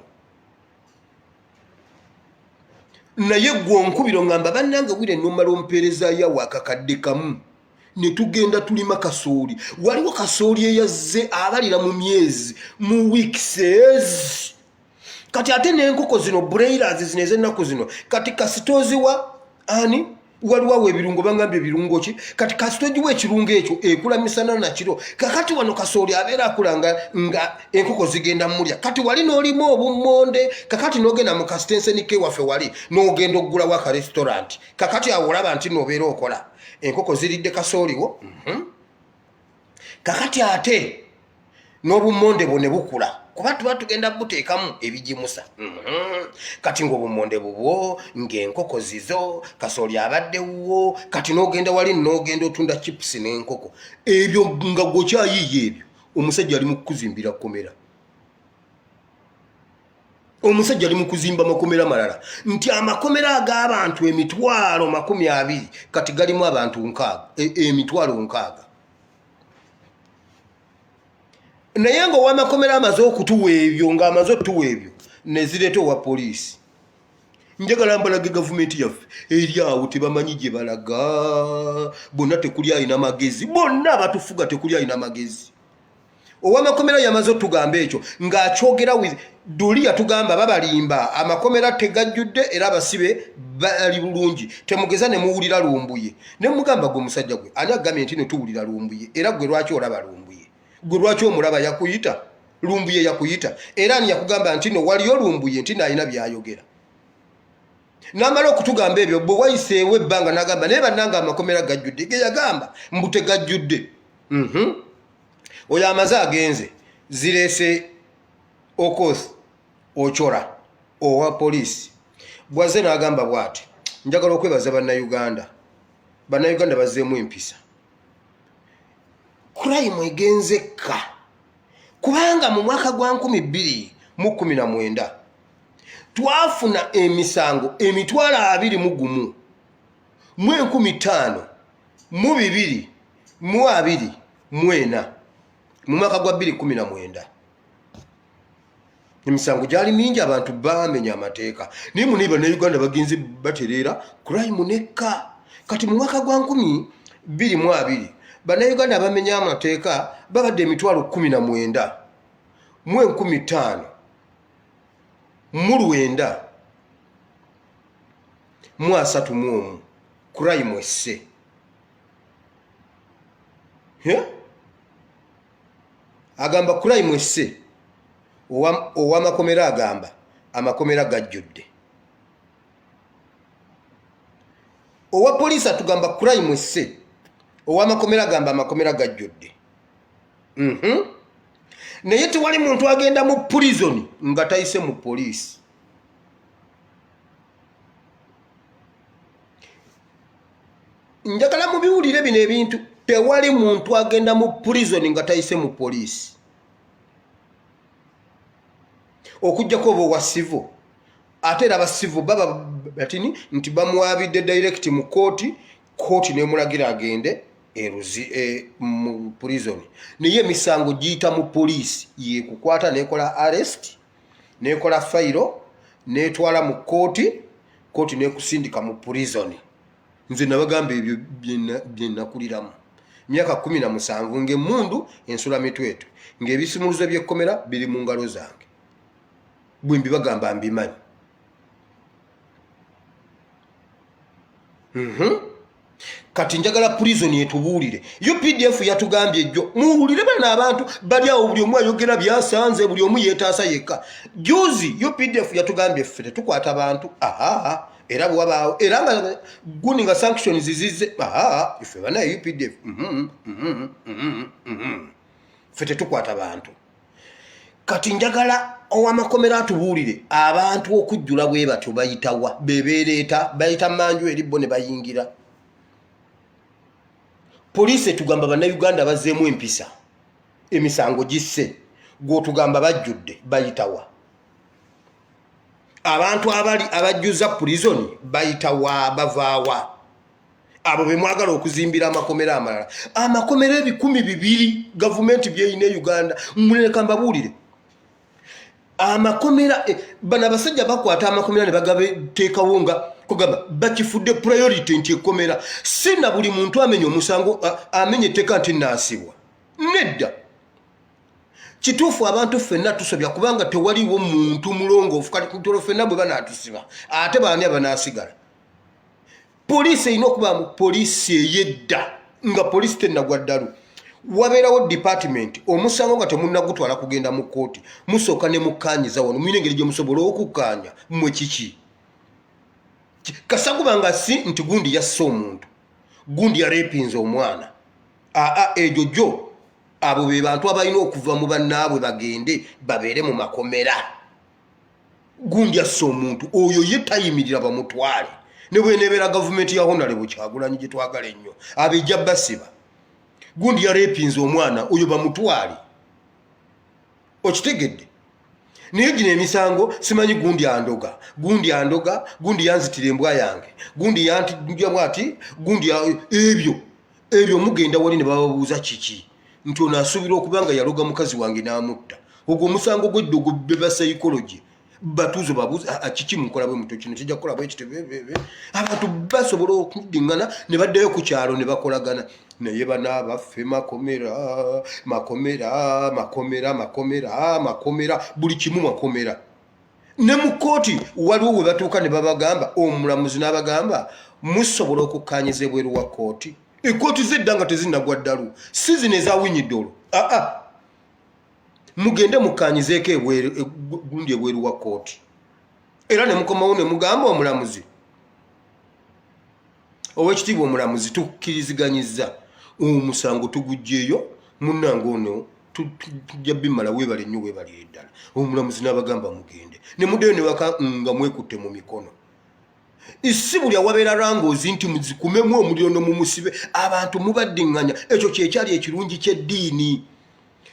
naye gwonkubiro ngamba bannange bwire numala ompeereza yawo akakadde kamu ne tugenda tulima kasooli waliwo kasooli eyazze abalira mu myezi mu weeks kati ate n'enkoko zino broilers zino ez'ennaku zino kati kasitoozi wa ani waliwo awo ebirungo bangambye ebirungo ki kati kasitoozi wa ekirungo ekyo ekula misana nakiro kakati wano kasooli abeera akula nga enkoko zigenda mulya kati wali n'olimu obummonde kakati n'ogenda mu kasitenseni kewaffe wali n'ogenda okugulawo aka restaurant kakati awo olaba nti n'obeera okola enkoko ziridde kasooliwo kakati ate n'obummonde bwo ne bukula kuba tuba tugenda buteekamu ebigimusa kati ng'obummonde bubwo ng'enkoko zizo kasooli abaddewo kati n'ogenda wali n'ogenda otunda chipusi n'enkoko ebyo nga gwokyayiiya ebyo omusajja ali mu kukuzimbira komera omusajja ali mu kuzimba makomera malala nti amakomera ag'abantu 20,000 kati galimu abantu 6,000 naye ng'owamakomera amaze okutuwa ebyo ng'amaze otuwa ebyo ne zireeta owa poliisi njagala mbalage gavumenti yaffe eri awo tebamanyi gye balaga bonna tekuli alina magezi bonna abatufuga tekuli alina magezi ow'amakomera yamaze otugamba ekyo ng'akyogera duli yatugamba babalimba amakomera tegajjudde era abasibe bali bulungi temugeza ne muwulira Lumbuye ne mugamba gwe musajja gwe ani agambye nti ne tuwulira Lumbuye era gwe lwaki olaba Lumbuye gwe lwaki omulaba yakuyita Lumbuye yakuyita era ani yakugamba nti no waliyo Lumbuye nti nayina byayogera namala okutugamba ebyo bwe wayiseewo ebbanga n'agamba naye bannanga amakomera gajjudde ge yagamba mbute gajjudde oyo amaze agenze zireese Okoth Ochola owa poliisi bwaze n'agamba bw'ati njagala okwebaza bannayuganda bazzeemu empisa crime egenzekka kubanga mu mwaka gwa 2019 twafuna emisango emitwalo 21 mu 15,224 mu mwaka gwa 2019 emisango gyali mingi abantu bamenya amateeka naye muniba ne Uganda bagenzi baterera crime nekka kati mu mwaka gwa 2020 bannayuganda bamenya amateeka babadde emitwalo 19 mu 15,931 crime esse agamba crime esse ow'amakomera agamba amakomera gajjudde owa poliisi atugamba crime esse ow'amakomera agamba amakomera gajjudde naye tewali muntu agenda mu prison nga tayise mu poliisi njagala mubiwulire bino ebintu tewali muntu agenda mu prison nga tayise mu poliisi okujjako oba owa civil ate era abasivu baba batini nti bamuwabidde direct mu kooti nemulagira agende mu prison naye emisango giyita mu poliisi yekukwata nekola arrest nekola fayiro netwala mu kooti nekusindika mu prison nze nabagamba ebyo byenakuliramu myaka 17 ng'emmundu ensula mitwetwe ng'ebisimuluzo by'ekkomera biri mu ngalo zange bwe mbibagamba mbimanyi kati njagala prison yetubuulire UPDF yatugambye ejjo muwulire bana abantu bali awo buli omu ayogera byasanze buli omu yeetaasa yekka juzi UPDF yatugambye ffe tetukwata bantu era bwabaawo era nga gundi nga sanctions zizizze ife bana UPDF ffe tetukwata bantu kati njagala ow'amakomera atubuulire abantu okujjula bwe batyo bayitawa bebeereeta bayita manju eribbo ne bayingira poliisi etugamba bannayuganda bazzeemu empisa emisango gisse gw'otugamba bajjudde bayitawa abantu abali abajjuza prison bayitawa bavaawa abo bemwagala okuzimbira amakomera amalala amakomera 200 gavumenti byeyina Uganda muleka mbabuulire amakomera bana abasajja bakwata amakomera ne bagateekawo nga kugamba bakifudde priority nti ekkomera sina buli muntu amenya omusango amenye etteka nti naasibwa nedda kituufu abantu ffenna tusobya kubanga tewaliwo muntu mulongoofu kati kutulo ffenna bwe banaatusiba ate baani abanaasigala poliisi erina okuba mu poliisi eyedda nga poliisi tennagwa ddalu wabeerawo department omusango nga temunnagutwala kugenda mu kooti musooka ne mukkaanyiza wano mulina engeri gye musobola okukkaanya mmwe kiki kasagubanga si nti gundi yasse omuntu gundi yarepinze omwana egyo gyo abo be bantu abalina okuva mu bannaabwe bagende babeere mu makomera gundi yasse omuntu oyo ye tayimirira bamutwale ne bwenebeera gavumenti ya Honorable Kyagulanyi gye twagala ennyo abejja basiba gundi yarepinze omwana oyo bamutwale okitegedde naye gino emisango simanyi gundi andoga gundi yanzitira embwa yange gundi yantijjamu ati gundi ebyo mugenda wali ne bababuuza kiki nti ono asuubira okuba nga yaloga mukazi wange n'amutta ogwo omusango gw'eddogo beba psychology batuzo babuza kiki mukola bwe muto kino kijja kukola bwe kitebebe abantu basobola okuddingana ne baddayo ku kyalo ne bakolagana naye bana baffe makomera buli kimu makomera ne mu kooti waliwo we batuuka ne babagamba omulamuzi n'abagamba musobola okukkaanyiza ebweru wa kooti ekooti z'edda nga tezinnagwa ddalu si zino ezawinyidde mugende mukkaanyizeeko gundi ebweru wa kooti era ne mukomawo ne mugamba omulamuzi ow'ekitiibwa omulamuzi tukkiriziganyiza omusango tugugjeeyo munnange ono tujja bimala weebale nnyo weebalire eddala omulamuzi n'abagamba mugende ne muddeyo ne waka nga mwekutte mu mikono isi buli awabeera lwangoozi nti muzikumemu omuliro nomumusibe abantu mubaddiŋŋanya ekyo kyekyali ekirungi ky'eddiini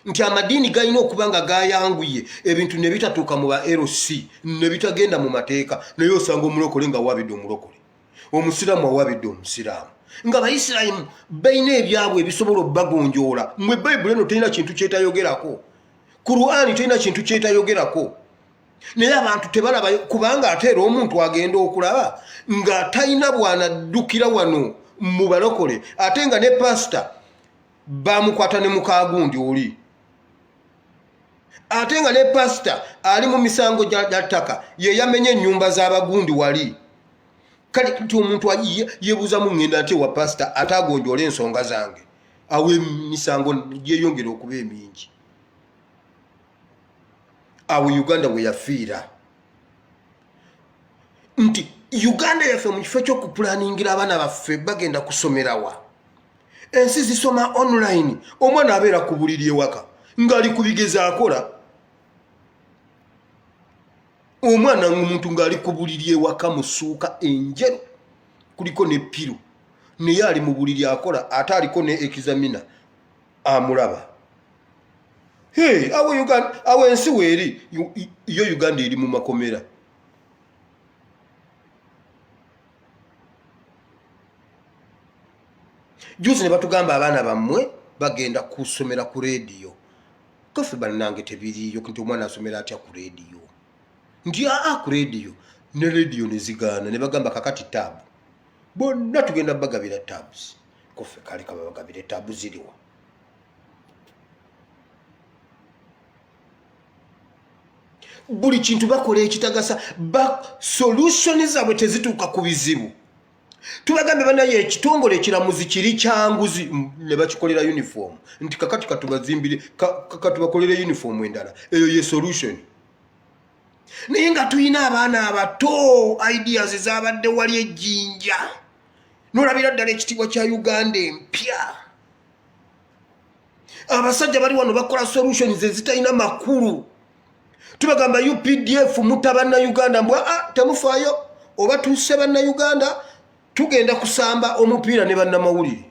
nti amadiini galina okuba nga gayanguye ebintu ne bitatuuka mu ba LC ne bitagenda mu mateeka naye osanga omulokole nga awabidde omulokole omusiraamu awabidde omusiraamu nga Abayisiraamu balina ebyabwe ebisobola obbagonjoola mmwe Bayibuli eno terina kintu kyetayogerako Kur'ani terina kintu kyetayogerako naye abantu tebalaba kubanga ate era omuntu agenda okulaba nga talina bwanaddukira wano mu balokole ate nga ne pasita bamukwata ne mukagundi oli ate nga ne pasita ali mu misango gya ttaka ye yamenye ennyumba z'abagundi wali kale nti omuntu yebuuza mu ŋŋenda ate wa pasita atagonjoola ensonga zange awo emisango gyeyongera okuba emingi awo Uganda we yafiira nti Uganda yaffe mu kifo ky'okupulaningira abaana baffe bagenda kusomerawa ensi zisoma online omwana abeera ku buliri ewaka ng'ali ku bigeza akola omwana omuntu ng'ali ku buliri ewaka mu ssuuka enjeru kuliko ne piro naye ali mu buliri akola ate aliko ne examiner amulaba awo ensi weeri yo Uganda eri mu makomera juzi ne batugamba abaana bammwe bagenda kusomera ku leediyo kaffe bannange tebiriyo nti omwana asomera atya ku leediyo nti ku leediyo ne leediyo ne zigaana ne bagamba kakati taabu bonna tugenda bagabira taabs kaffe kale kabagabire taabu ziriwa buli kintu bakola ekitagasa solution zaabwe tezituuka ku bizibu tubagambe banaye ekitongole ekiramuzi kiri kyanguzi ne bakikolera uniform nti kakati katubazimbire katubakolere uniform endala eyo ye solution naye nga tuyina abaana abato ideas zabadde wali ejjinja nolabira ddala ekitiibwa kya Uganda empya abasajja bali wano bakola solutions ezitalina makulu tubagamba UPDF mutabana Uganda mbwa temufaayo oba tusse banna Uganda tugenda kusamba omupiira ne bannamawulire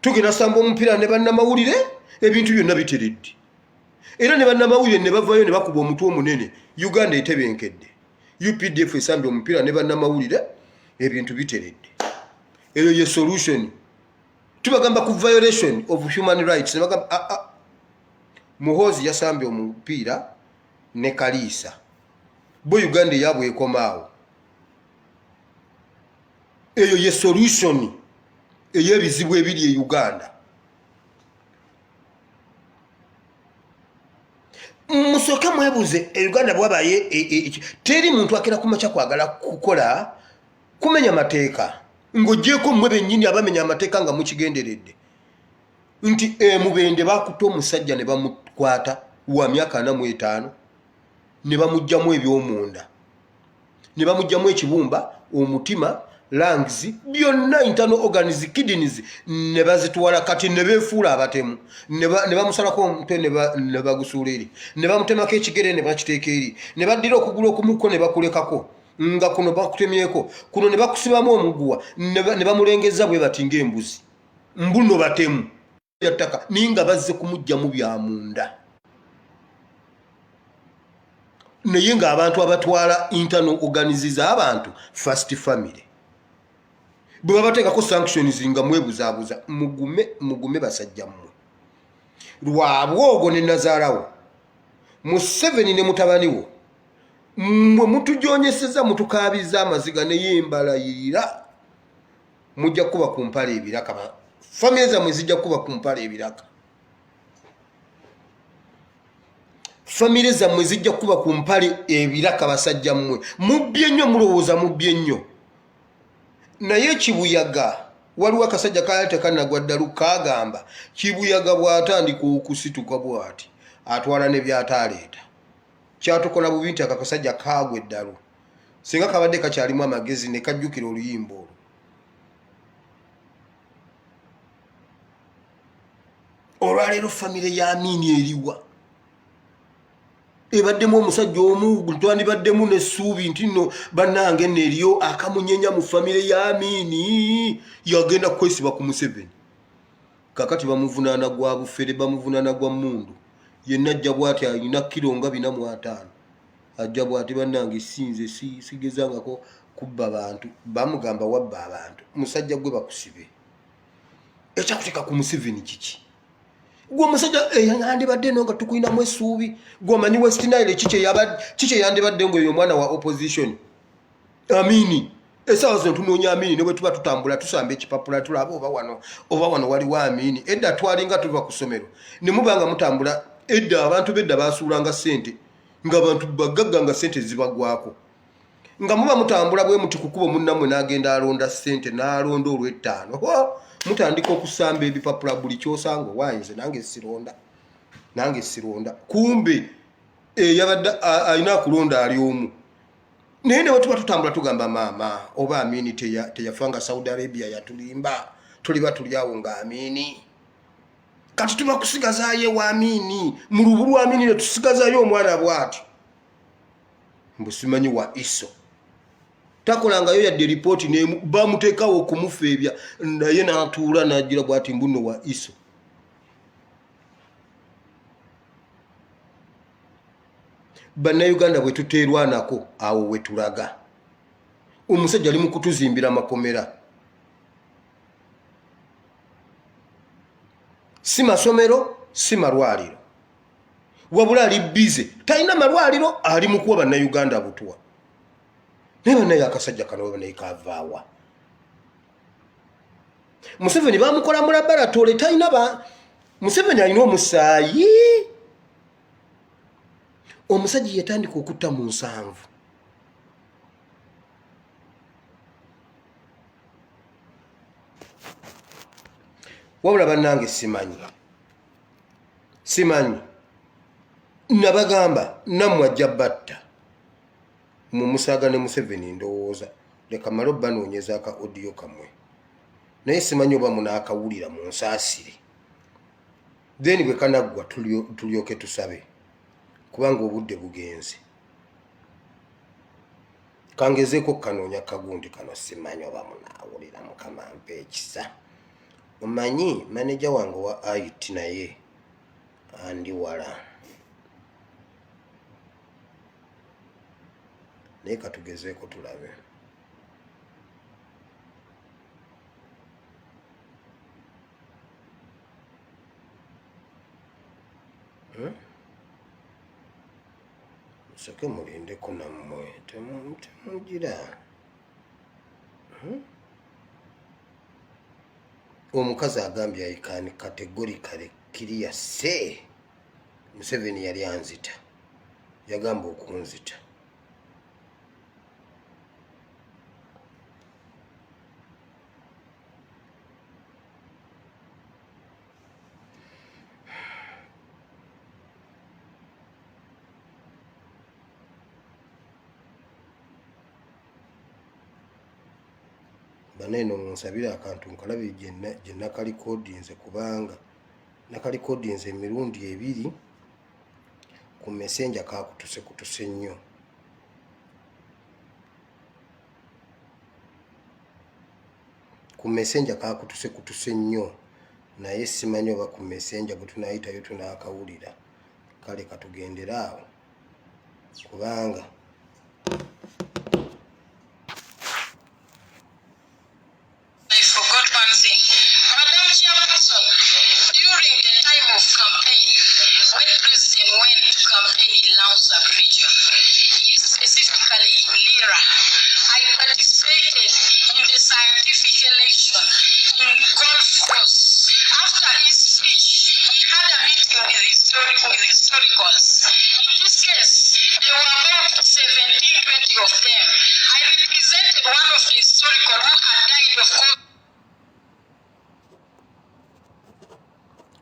tugenda samba omupiira ne bannamawulire ebintu byonna biteredde era ne bannamawulire ne bavayo ne bakuba omutwe omunene Uganda etebenkedde UPDF esambye omupiira ne bannamawulire ebintu biteredde eyo ye solution tubagamba ku violation of human rights ne bagamba Muhozi yasambye omupiira ne Kaliisa bo Uganda yabwe ekomaawo eyo ye solution ey'ebizibu ebiri e Uganda musoke mwebuze e Uganda bwabaye teri muntu akera kumacha kwagala kukola kumenya mateeka ng'ogyeko mmwe bennyini abamenya amateeka nga mukigenderedde nti mubende bakuta omusajja ne bamukwata wa myaka 45 ne bamugjamu ebyomunda ne bamugjamu ekibumba omutima lungs byonna internal organs kidneys ne bazitwala kati ne befuula abatemu ne bamusalako omutwe ne bagusuula eri ne bamutemako ekigere ne bakiteeka eri ne baddira okugulu okumuko ne bakulekako nga kuno bakutemyeko kuno ne bakusibamu omuguwa ne bamulengeza bwe batinga embuzi mbuno batemu yattaka ninga bazze kumujjamu bya munda naye nga abantu abatwala internal organs z'abantu first family bwe babateekako sanctions nga mwebuzaabuza mugume basajja mmwe lwabwogo ne nazaalawo Museveni ne mutabaniwo mwe mutujonyeseza mutukabiza amaziga ne yembalayira mujja kuba ku mpale ebiraka family zammwe zijja kuba ku mpale ebiraka family zammwe zijja kuba ku mpale ebiraka basajja mmwe mubbye nnyo mulowooza mubbye nnyo naye Kibuyaga waliwo akasajja kaali tekanagwa ddalu kagamba Kibuyaga bw'atandika okusituka bw'ati atwala ne by'ataleeta kyatukola bubi nti akasajja kagwa eddalu singa kabadde kakyalimu amagezi ne kajjukira oluyimba olwo olwaleero famire ya Amini eriwa ebaddemu omusajja omu twandibaddemu n'essuubi nti nno bannange nno eriyo akamunyenya mu famire ya Amini yagenda kwesiba ku Museveni kakati bamuvunaana gwa bufere bamuvunaana gwa mmundu yenna ajja bw'ati alina kilo nga 45 ajja bw'ati bannange sinze sigezangako kubba abantu bamugamba wabba abantu musajja gwe bakusibe ekyakuteeka ku Museveni kiki gwe omusajja yandibadde no nga tukulinamu essuubi gwomanyi West Nile kiki yandibadde ng'oyo omwana wa opposition Amini esaawa zino tunoonya Amini ne bwe tuba tutambula tusamba ekipapula tulaba oba wano waliwo Amini edda twalinga tuva ku ssomero ne muba nga mutambula edda abantu bedda basuulanga ssente ng'abantu bagagga nga ssente zibagwako nga muba mutambula bwe muti kukuba munnammwe n'agenda alonda ssente n'alonda olw'ettaano mutandika okusamba ebipapula buli kyosanga owayinze nange sironda kumbe yabadde alina akulonda ali omu naye ne bwe tuba tutambula tugamba maama oba Amini teyafanga Saudi Arabia yatulimba tuliba tuli awo nga Amini kati tuba kusigazaayo wa Amini mu lubu lwa Amini ne tusigazaayo omwana bw'ati mbu simanyi wa Iso takolangayo yadde ripooti ne bamuteekawo okumufeebya naye n'atuula n'agira bw'ati mbuno wa Iso bannayuganda bwe tuteerwanako awo we tulaga omusajja ali mu kutuzimbira makomera si masomero si malwaliro wabula ali bize talina malwaliro ali mu kuwa bannayuganda butwa naye bannaye akasajja kano banaye kavaawa Museveni bamukola mu laboratory talina Museveni alina omusaayi omusajja yatandika okutta mu 7 wabula bannange simanyi nabagamba nammwe ajja batta mumusaaga ne Museveni ndowooza leka male banoonyeza aka audio kamwe naye simanyi oba munaakawulira mu nsaasire then bwe kanaggwa tulyoke tusabe kubanga obudde bugenze kangezeeko kanoonya kagundi kano simanyi oba munaawulira mukama mpe ekisa omanyi maneja wange wa IT naye andi wala naye katugezeeko tulabe musooke mulindeko nammwe temugira omukazi agambye ayikaani categorically kiriya se Museveni yali anzita yagamba okunzita baneno munsabira akantu nkalabe gye nakalikodinze kubanga nakalikodinze emirundi 2 ku messenger kutuse nnyo ku messenger kutuse nnyo naye simanyi oba ku messenger bwe tunayitayo tunaakawulira kale katugendera awo kubanga President went to campaign in Laos region, specifically in Lira. I participated in the scientific election in Gulf Coast. After his speech, he had a meeting with historicals. In this case, there were about 17-20 of them. I represented one of the historical who had died of COVID.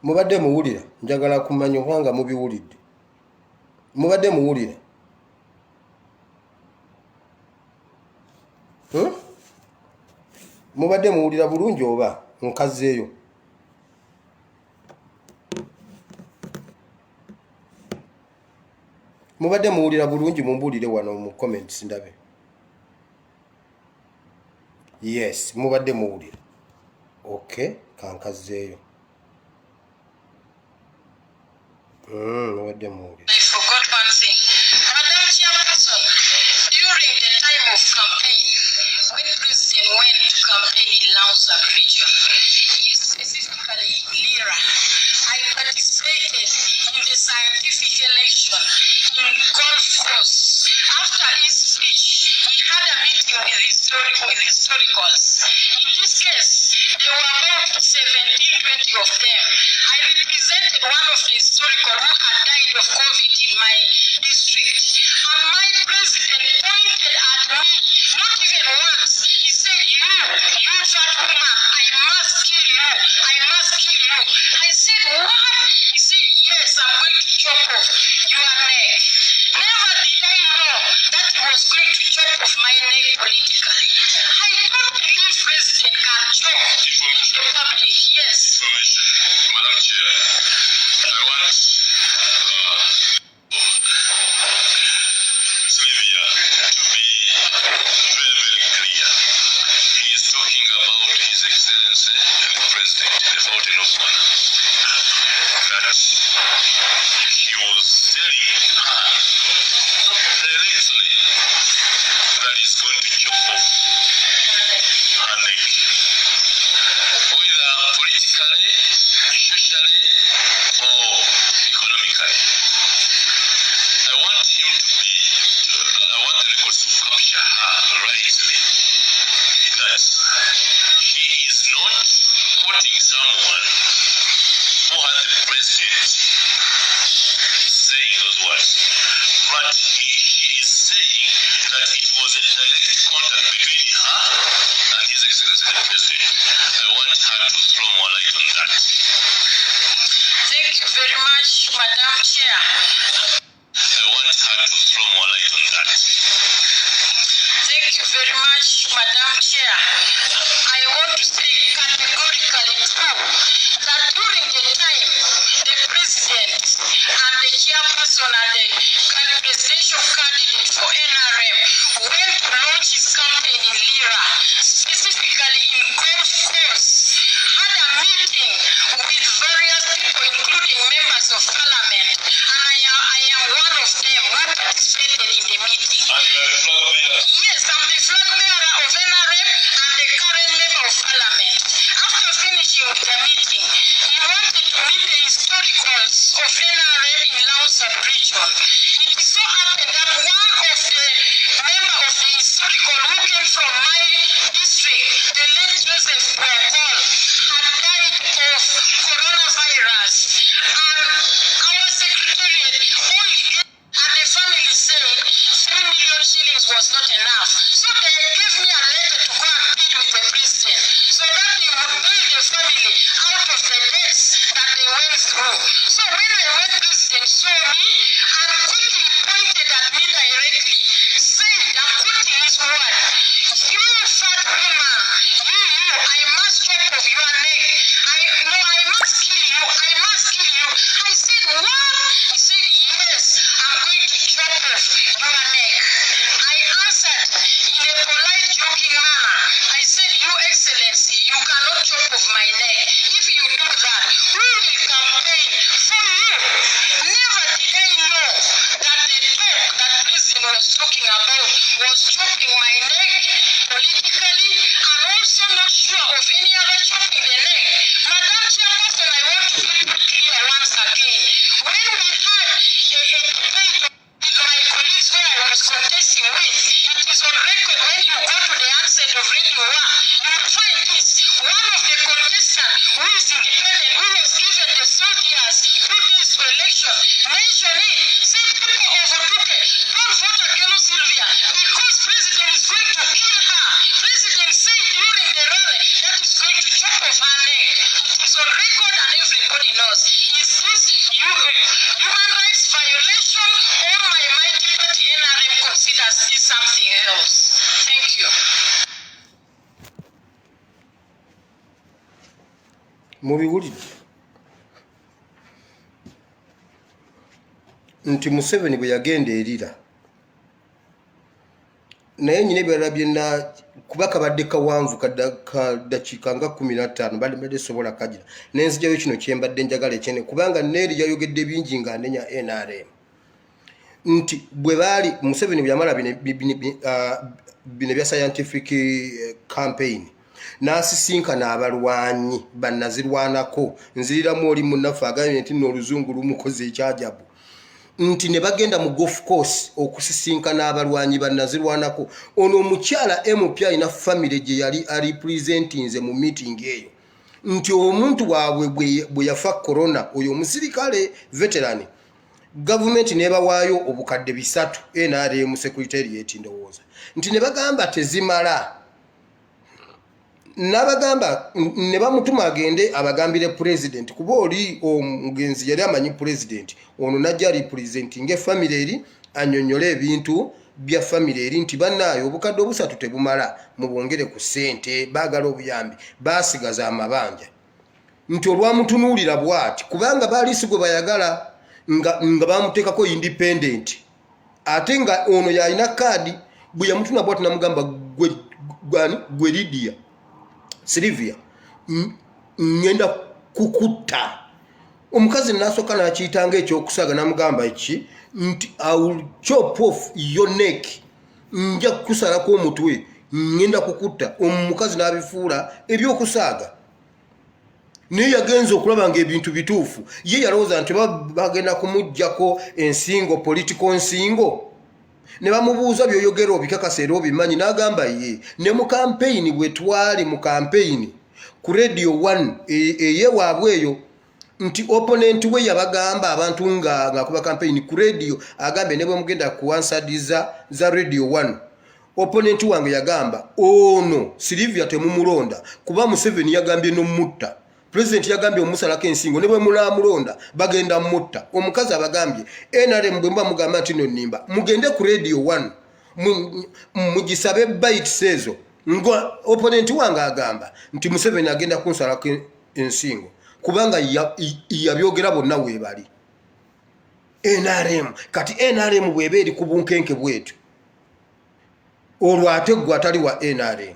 Mubadde muwulira, njagala kumanya obanga mubiwulidde. Mubadde muwulira. Mubadde muwulira bulungi oba nkazeeyo. Mubadde muwulira bulungi mumbuulire wano mu comments ndabe. Yes, mubadde muwulira. Okay, kankazeeyo. Mubadde muwulira. I forgot one thing. Madam Chairperson, during the time of campaign, when President went to campaign in Laos region, specifically in Lira, I participated in the scientific election in Gulf Coast. After his speech, he had a meeting with historicals. In this case, there were about 17-20 of them. I represented one of the historical who had died of COVID in my district. And my president pointed at me, not even once. He said, you fat woman, I must kill you. I must kill you. I said, what? He said, yes, I'm going to chop off your neck. Never did I know that he was going to chop off my neck politically. I don't believe President can chop in the public. Yes. Madam Chair, I want Sylvia to be very, very clear. He is talking about His Excellency the President, the Fountain of Honor, that he was telling her directly that he's going to chop off her neck, whether politically, socially, or economically. I want the records to capture her rightly, that he is not quoting someone who had the president saying those words, but he is saying that it was a direct contact between her and His Excellency the President. I want her to throw more light on that. Thank you very much, Madam Chair. I want her to throw more light on that. Thank you very much, Madam Chair. I want to say categorically true that during the time the President and the Chairperson and the presidential candidate for NRM went to launch his campaign in Lira, specifically in Gulf Coast, had a meeting with various people, including members of parliament, and I am one of them who participated in the meeting. And you are a flag bearer. Yes, I'm the flag bearer of NRM and the current member of parliament. After finishing with the meeting, he wanted to meet the historicals of NRM in Laos region. It so happened that one of the member of the historical who came from my district, the late Joseph Boakol, had died of coronavirus. And our secretariat only gave, and the family said 3 million shillings was not enough. So they gave me a letter to go and plead with the president so that he would pay the family out of the debts that they went through. So when the president saw me and quickly pointed at me directly, said, I'm quoting his word, you fat woman, I must chop off your neck. I must kill you. I must kill you. I said, what? He said, yes, I'm going to chop off your neck. I answered in a polite, joking manner. I said, Your Excellency, you cannot chop off my neck. If you do that, who will campaign for you? Never did I know that the talk that President was talking about was chopping my neck politically, and also not sure of any other chopping the neck. Madam Chairperson, I want to keep it clear once again. When we had who is independent, who was given the soldiers who did for election. Mention it. Say people overtook it. Don't vote Akelo Sylvia because president is going to kill her. President said during the rally that is going to chop off her neck. It is on record and everybody knows. Is this human rights violation or my mighty party NRM considers this something else? Thank you. Mubiwulidde nti Museveni bwe yagenda erira naye nyine ebirala byonna kuba kabadde kawanvu kadakiika nga 15 badde sobola kagira nenzijjayo kino kyembadde njagala ekyene kubanga neeri yayogedde bingi nga anenya NRM nti bwe baali Museveni bwe yamala bino bya scientific campaign n'asisinkana abalwanyi bannazirwanako nziriramu oli munnaffe agambye nti n'oluzungu lumukoze ekyajabu nti ne bagenda mu golf course okusisinkana abalwanyi bannazirwanako ono omukyala MP alina family gye yali representinze mu meeting eyo nti omuntu waabwe bwe yafa corona oyo omusirikale veteran gavumenti nebawaayo obukadde 3 NRM secretariat ndowooza nti ne bagamba tezimala nabagamba ne bamutuma agende abagambire president kuba oli omugenzi yali amanyi president ono najja representing family eri anyonyole ebintu bya family eri nti bannayo obukadde obusatu tebumala mubongere ku ssente baagala obuyambi basigaza amabanja nti olwamutunuulira bwati kubanga baaliisi gwe bayagala nga bamuteekako independent ate nga ono yalina kaadi bwe yamutuna bwati namugamba gwe Lydia Sylvia ngenda kukutta omukazi nasooka nakiyitanga ekyokusaaga namugamba eki nti I will chop off your neck nja kukusalako omutwe ngenda kukutta omukazi n'abifuula ebyokusaaga naye yagenza okulaba nga ebintu bituufu ye yalowooza nti bagenda kumuggyako ensingo political nsingo ne bamubuuza byoyogera obikakasa era obimanyi n'agamba ye ne mu campaign bwe twali mu campaign ku Radio 1 eyewaabwe eyo nti opponent we yabagamba abantu nga kuba campaign ku radio agambe ne bwe mugenda kuwansadiza za Radio 1 opponent wange yagamba ono Sylvia temumulonda kuba Museveni yagambye n'omutta president yagambye omusalako ensingo ne bwe mulamulonda bagenda mutta omukazi abagambye NRM bwe mba mugamba nti no nimba mugende ku Radio 1 mugisabe bites ezo ngo opponent wange agamba nti Museveni agenda kunsalako ensingo kubanga yabyogera bonna webali NRM kati NRM bwebe eri ku bunkenke bwetu olwate gwe atali wa NRM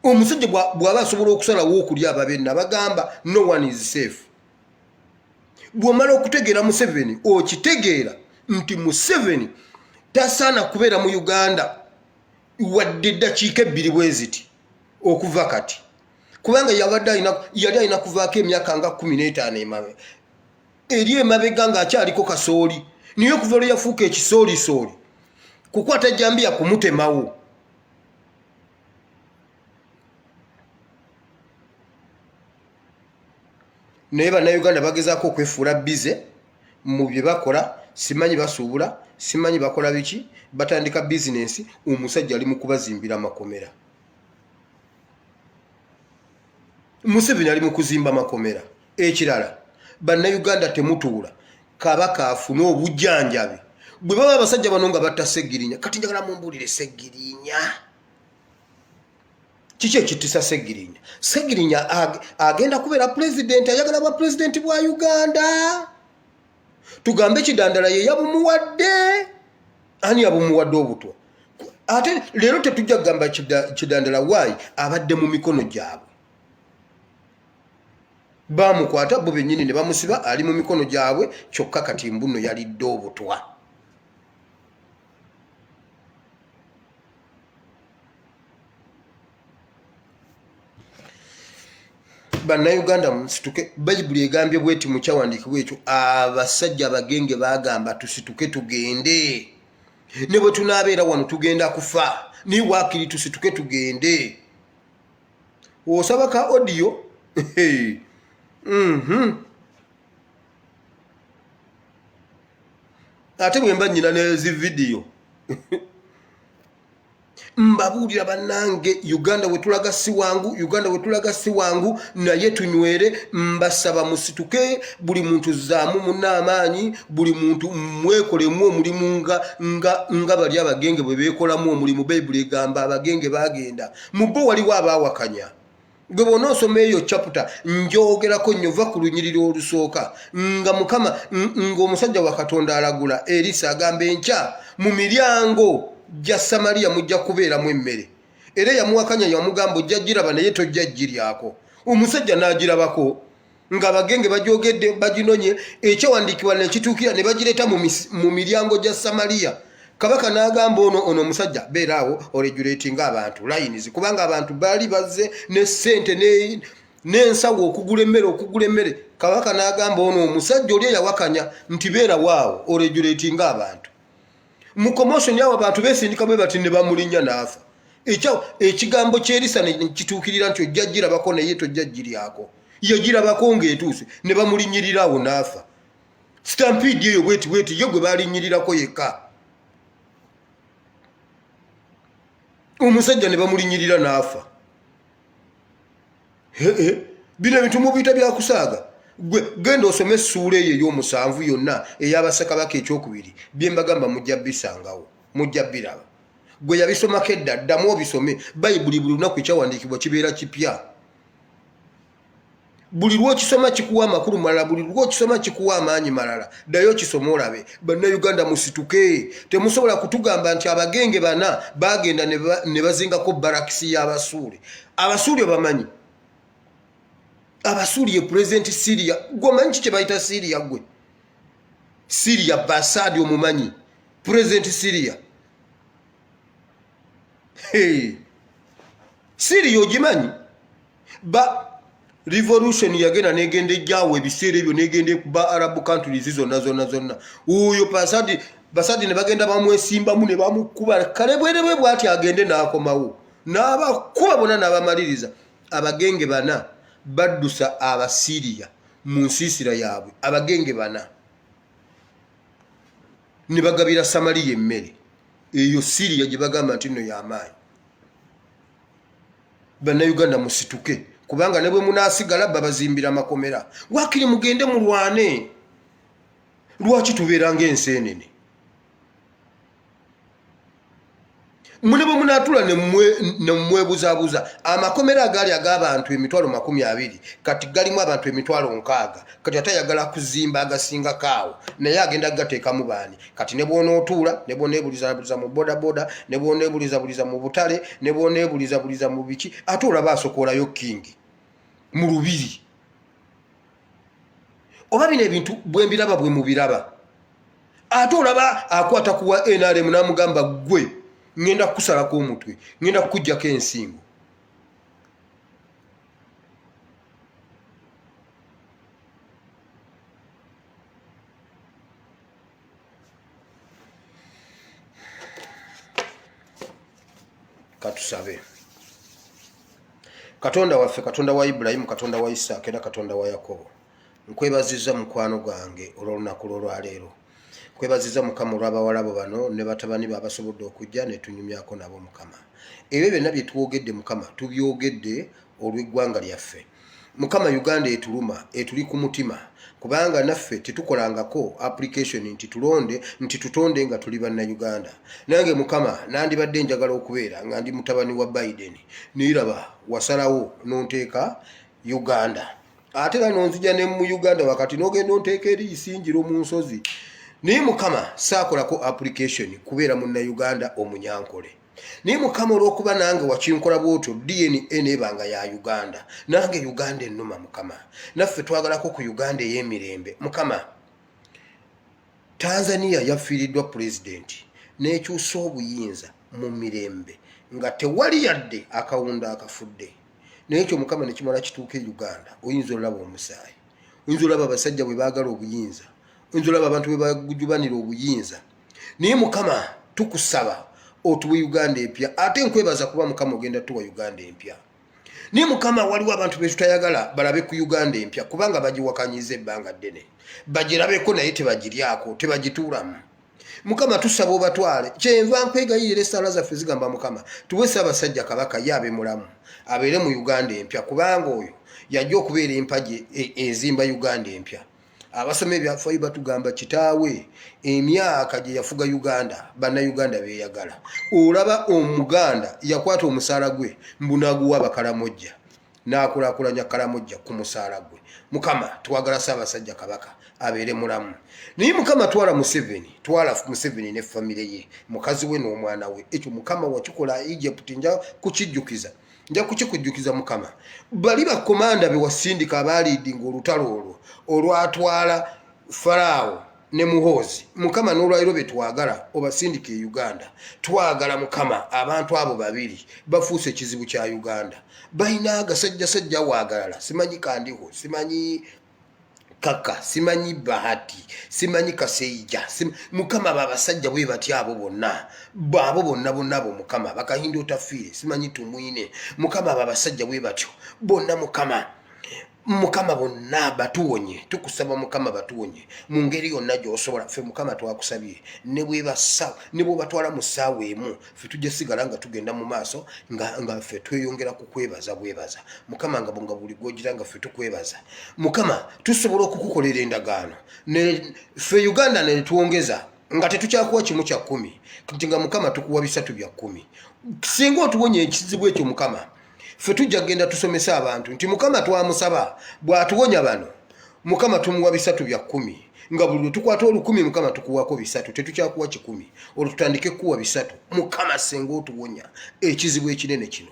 omusajja bw'aba asobola okusalawo okulya ababenna bagamba no one is safe bw'omala okutegeera Museveni okitegeera nti Museveni tasaana kubeera mu Uganda wadde eddakiika 2 bweziti okuva kati kubanga yali alina kuvaako emyaka nga 15 emabe eri emabega ng'akyaliko kasooli niyo kuva lwe yafuuka ekisoolisooli kukwata jambiya kumutemawo naye bannayuganda bagezaako okwefuula bize mu bye bakola simanyi basuubula simanyi bakola biki batandika bizinensi omusajja ali mu kubazimbira amakomera Museveni ali mu kuzimba makomera ekirala bannayuganda temutuula kabaka afune obujjanjabi bwe baba abasajja bano nga batta Seggirinya kati njagala mumbuulire Seggirinya kiki ekitisa Seggirinya agenda kubeera president ayagala ba president bwa Uganda tugambe Kidandala ye yabumuwadde ani yabumuwadde obutwa ate leero tetujja kugamba Kidandala waayi abadde mu mikono gyabwe bamukwata bo bennyini ne bamusiba ali mu mikono gyabwe kyokka kati mbuno yalidde obutwa bannayuganda musituke bayibuli egambye bweti mu kyawandiikibwa ekyo abasajja abagenge bagamba tusituke tugende ne bwe tunaabeera wano tugenda kufa ni waakiri tusituke tugende osaba ka audio ate bwe mba nnyina n'ezi vidiyo mbabuulira bannange Uganda wetulaga si wangu naye tunywere mbasaba musituke buli muntu zaamu munnaamaanyi buli muntu mwekolemu omulimu nga bali abagenge bwe beekolamu omulimu bayibuli egamba abagenge bagenda mu bo waliwo abaawakanya gwe bona osoma eyo chapter njogerako nnyo va ku lunyiriro olusooka nga mukama ng'omusajja wa Katonda alagula Erisa agamba enkya mu miryango ja Samaliya mujja kubeeramu emmere era yamuwakanya yamugamba ojja giraba naye tojja giryako omusajja n'agirabako ng'abagenge bagyogedde baginonye ekyawandiikibwa nekituukira ne bagireeta mu miryango gya Samaliya kabaka n'agamba ono omusajja beeraawo oregulatinga abantu lines kubanga abantu baali bazze ne ssente n'ensawo okugula emmere kabaka n'agamba ono omusajja oli eyawakanya nti beerawaawo oregulatinga abantu mu commotion yawo abantu beesindika bwe bati ne bamulinnya n'afa ekigambo ky'Erisa ne kituukirira nti ojja girabako naye tojja giryako yagirabako ng'etuuse ne bamulinnyirirawo n'afa stampede eyo bweti yo gwe baalinnyirirako yekka omusajja ne bamulinnyirira n'afa bino ebintu mubiyita byakusaaga gwe genda osome essuula eyo ey'omusanvu yonna ey'Abassekabaka ekyokubiri bye mbagamba mujja bisangawo mujja biraba gwe yabisomako edda ddamu obisome bayibuli buli lunaku ekyawandiikibwa kibeera kipya buli lw'okisoma kikuwa amakulu malala buli lw'okisoma kikuwa amaanyi malala ddayo kisome olabe bannayuganda musituke temusobola kutugamba nti abagenge bana bagenda ne bazingako barakisi y'Abasuuli Abasuuli bamanyi Abasuuli ye President Syria gwomanyi kye bayita Syria gwe Syria Basadi omumanyi President Syria Syria ogimanyi revolution yagenda negenda ejjaawo ebiseera ebyo negenda kuba Arab countries zonna oyo Basadi ne bagenda bamwesimbamu ne bamukuba kale bwerebwe bw'ati agende n'akomawo n'abakuba bonna n'abamaliriza abagenge bana baddusa Abasiriya mu nsiisira yaabwe abagenge bana ne bagabira Samaliya emmere eyo Syria gye bagamba nti nno y'amaanyi bannayuganda musituke kubanga ne bwe munaasigala babazimbira amakomera waakiri mugende mulwane lwaki tubeera ng'enseenene mune bwe munaatula ne mmwebuzaabuza amakomera agaali ag'abantu 20,000 kati galimu abantu 60,000 kati atayagala kuzimba agasingako awo naye agenda gateekamu baani kati ne bw'onootuula ne bw'oneebulizabuliza mu bodaboda ne bw'oneebulizabuliza mu butale ne bw'oneebulizabuliza mu biki ate olaba asokoolayo kingi mu lubiri oba bino ebintu bwe mbiraba bwe mubiraba ate olaba akwata kuwa NRM n'amugamba gwe ngenda kukusalako omutwe ngenda kukuggyako ensingo katusabe Katonda waffe Katonda wa Ibrahimu Katonda wa Isaaka era Katonda wa Yakobo nkwebaziza mukwano gwange olw'olunaku lw'olwaleero kwebaziza Mukama olw'abawalabo bano ne batabani babasobodde okujja ne tunyumyako nabo Mukama ebyo byonna bye twogedde Mukama tubyogedde olw'eggwanga lyaffe Mukama Uganda etuluma etuli ku mutima kubanga naffe tetukolangako application nti tulonde nti tutonde nga tuli bannayuganda nange Mukama nandibadde njagala okubeera nga ndi mutabani wa Biden niraba wasalawo nonteeka Uganda ate era nonzija ne mu Uganda wakati n'ogenda onteeka eri isinjiro mu nsozi naye Mukama saakolako application kubeera munnayuganda omunyankole naye Mukama olw'okuba nange wakinkola bw'otyo DNA n'ebanga ya Uganda nange Uganda ennuma Mukama naffe twagalako ku Uganda ey'emirembe Mukama Tanzania yafiiriddwa pulezidenti n'ekyusa obuyinza mu mirembe nga tewali yadde akawunda akafudde naye ekyo Mukama ne kimala kituuka e Uganda oyinza olaba omusaayi oyinza olaba abasajja bwe baagala obuyinza oyinza olaba abantu bwe bagujubanira obuyinza naye Mukama tukusaba otuwa Uganda empya ate nkwebaza kuba Mukama ogenda tuwa Uganda empya ni mukama waliwo abantu betutayagala balabe ku Uganda empya kubanga bagiwakanyiza ebbanga ddene bagirabeko naye tebagiryako tebagituulamu mukama tusaba obatwale kyenva nkwegayirira essala zaffe zigamba mukama tuwe Ssaabasajja Kabaka yabe mulamu abeere mu Uganda empya kubanga oyo yajja okubeera empagi ezimba Uganda empya abasoma ebyafaayo batugamba kitaawe emyaka gye yafuga Uganda bannayuganda beeyagala olaba omuganda yakwata omusaala gwe mbunaguwa Abakalamojja n'akulaakulanya Kalamojja ku musaala gwe mukama twagala Ssaabasajja Kabaka abeere mulamu naye mukama twala Museveni ne famire ye mukazi we n'omwana we ekyo mukama wakikola Egypt nja kukijjukiza nja kukikujjukiza mukama bali bakomanda be wasindika abalidinga olutalo olwatwala Farao ne Muhoozi mukama n'olwaliro betwagala obasindike Uganda twagala mukama abantu abo babiri bafuuse ekizibu kya Uganda balina agasajjasajja waagalala simanyi Kandiho simanyi Kaka simanyi Bahati simanyi Kaseija mukama babasajja bwe batya abo bonna bonna mukama bakahinda otafiire simanyi Tumwine mukama babasajja bwe batyo bonna mukama bonna batuwonye tukusaba mukama batuwonye mu ngeri yonna gy'osobola ffe mukama twakusabye ne bwe batwala mu ssaawa emu ffe tujja sigala nga tugenda mu maaso nga ffe tweyongera ku kwebaza bwebaza mukama nga buli gwogira nga ffe tukwebaza mukama tusobola okukukolera endagaano ffe Uganda ne tuwongeza nga tetukyakuwa kimu kya 10 kati nga mukama tukuwa 3 bya 10 singa otuwonye ekizibu ekyo mukama ffe tujja genda tusomesa abantu nti mukama twamusaba bw'atuwonya bano mukama tumuwa 3 bya 10 nga buli tukwata 10 mukama tukuwako 3 tetukyakuwa 10 olwo tutandike kuwa 3 mukama senga otuwonya ekizibu ekinene kino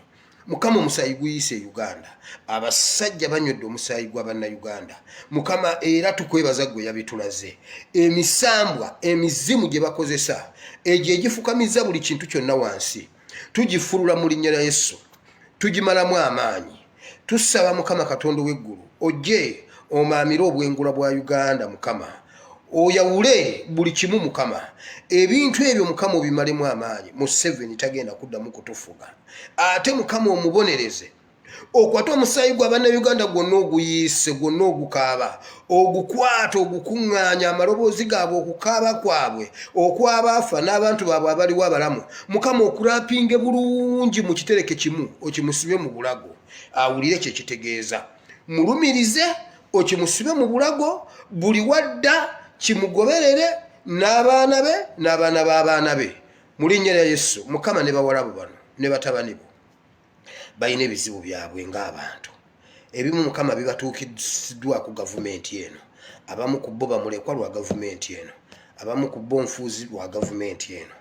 mukama omusaayi guyise Uganda abasajja banywedde omusaayi gw'Abannayuganda mukama era tukwebaza gwe yabitulaze emisambwa emizimu gye bakozesa egyo egifukamiza buli kintu kyonna wansi tugifulula mu linnya lya Yesu tugimalamu amaanyi tusaba mukama Katonda w'eggulu ojje omaamire obwengula bwa Uganda mukama oyawule buli kimu mukama ebintu ebyo mukama obimalemu amaanyi Museveni tagenda kuddamu kutufuga ate mukama omubonereze okwata omusaayi gw'Abannayuganda gwonna oguyiise gwonna ogukaaba ogukwata ogukuŋŋaanya amaloboozi gaabwe okukaaba kwabwe okwabaafa n'abantu baabwe abaliwo abalamu mukama okulapinge bulungi mu kitereke kimu okimusibe mu bulago awulire kye kitegeeza mulumirize okimusibe mu bulago buli wadda kimugoberere n'abaana be n'abaana b'abaana be mu linnya lya Yesu mukama ne bawalabo bano ne batabani bo balina ebizibu byabwe ng'abantu ebimu mukama bibatuukiddwa ku gavumenti eno abamu ku bo bamulekwa lwa gavumenti eno abamu ku bo nfuuzi lwa gavumenti eno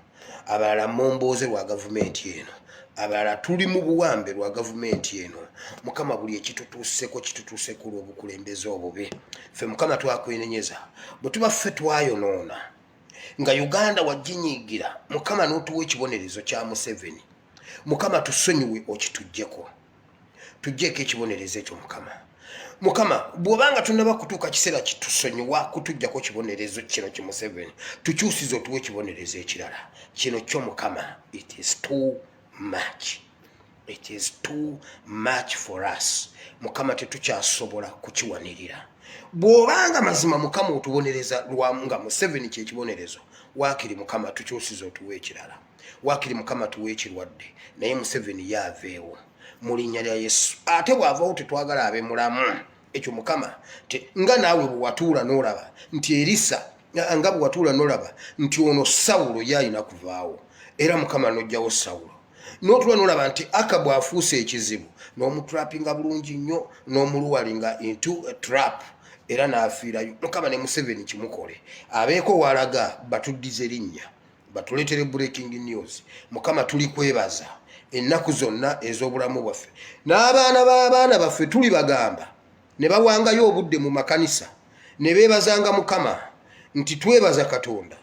abalala mombooze lwa gavumenti eno abalala tuli mu buwambe lwa gavumenti eno mukama buli ekitutuuseko olw'obukulembeze obubi ffe mukama twakwenenyeza bwe tuba ffe twayonoona nga Uganda waginyiigira mukama n'otuwa ekibonerezo kya Museveni mukama tusonyiwe okitujjeko tujjeko ekibonerezo ekyo mukama bw'obanga tunaba kutuuka kiseera kitusonyiwa kutujjako kibonerezo kino ki Museveni tukyusize otuwe ekibonerezo ekirala kino kyo mukama it is too much for us mukama tetukyasobola kukiwanirira bw'obanga mazima mukama otubonereza lwanga Museveni kyekibonerezo waakiri mukama tukyusize otuwe ekirala waakiri mukama tuwe ekirwadde naye Museveni yaaveewo mu linnya lya Yesu ate bw'avaawo tetwagala abe mulamu ekyo mukama nga naawe bwe watuula n'olaba nti Erisa nga bwe watuula n'olaba nti ono Sawulo yalina kuvaawo era mukama n'ojjawo Sawulo n'otuula n'olaba nti Akabu afuuse ekizibu n'omutrapinga bulungi nnyo n'omuluwalinga into a trap era n'afiirayo mukama ne Museveni kimukole abeeko walaga batuddize linnya batuleetere breaking news mukama tuli kwebaza ennaku zonna ez'obulamu bwaffe n'abaana b'abaana baffe tuli bagamba ne bawangayo obudde mu makanisa ne beebazanga mukama nti twebaza Katonda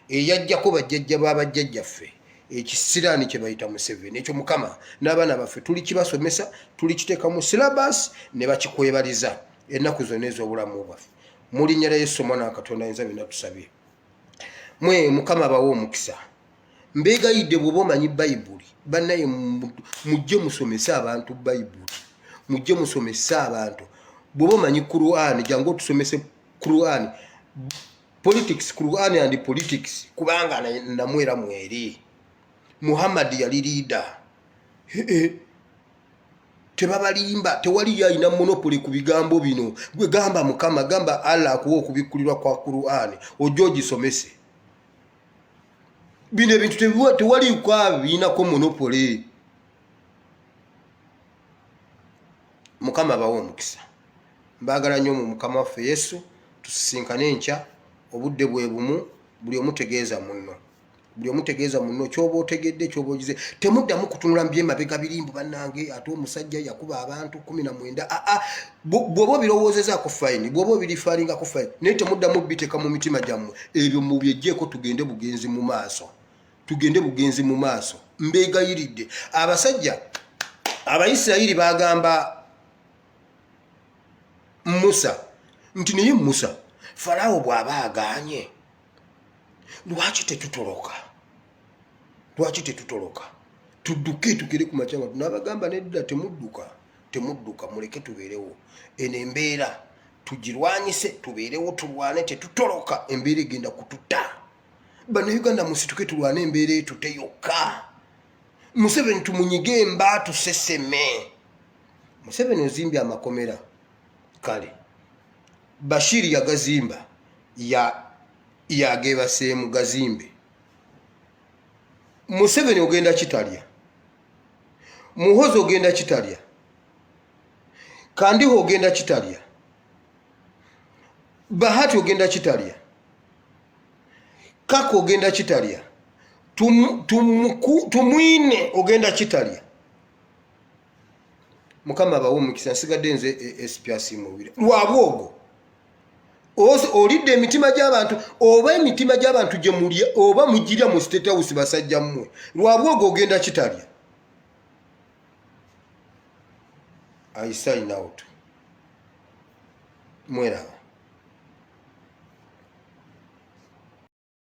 eyajjako bajjajja b'abajjajjaffe ekisiraani kye bayita Museveni ekyo mukama n'abaana baffe tuli kibasomesa tuli kiteeka mu syllabus ne bakikwebaliza ennaku zonna ez'obulamu bwaffe mu linnya lya Yesu omwana wa Katonda ayinza byonna tusabye mwe mukama bawo omukisa mbegayidde bw'oba omanyi Bayibuli bannaye mujje musomese abantu Bayibuli mujje musomese abantu bwoba omanyi Quran jangu tusomese Quran politics Quran and politics kubanga namwera mweri Muhammad yali leader tebabalimba tewali yalina monopoly ku bigambo bino gwe gamba Mukama gamba Allah akuwa okubikulirwa kwa Quran ojoji somese bino ebintu tewali kwabina ko monopoly Mukama bawo omukisa mbagala nnyo mu Mukama waffe Yesu tusisinkane enkya obudde bwe bumu buli omutegeeza munno buli omutegeeza munno kyoba otegedde kyoba ogize temuddamu kutunula mbyemabega birimbu bannange ate omusajja yakuba abantu 19 bw'oba birowoozezaako fine bw'oba birifaringako fine naye temuddamu biteeka mu mitima gyammwe ebyo mubyeggyeko tugende bugenzi mu maaso mbeegayiridde abasajja Abayisirayiri bagamba Musa nti naye Musa Farao bw'aba agaanye lwaki tetutoloka tudduke tugere ku makyanga tunabagamba nedda temudduka muleke tubeerewo eno embeera tugirwanyise tubeerewo tulwane tetutoloka embeera egenda kututta Bannayuganda musituke tulwane embeera etute yokka Museveni tumunyige emba tuseseme Museveni ozimbye amakomera kale Bashiri yagazimba yagebaseemu gazimbe Museveni ogenda kitalya Muhozi ogenda kitalya Kandiho ogenda kitalya Bahati ogenda kitalya Kako ogenda kitalya Tumwine ogenda kitalya Mukama bawo mukisa nsigadde nze espiasi mubire lwabwogo olidde emitima gy'abantu oba emitima gy'abantu gye mulya oba mugirya mu State House basajja mmwe lwabwogo ogenda kitalya I sign out mwera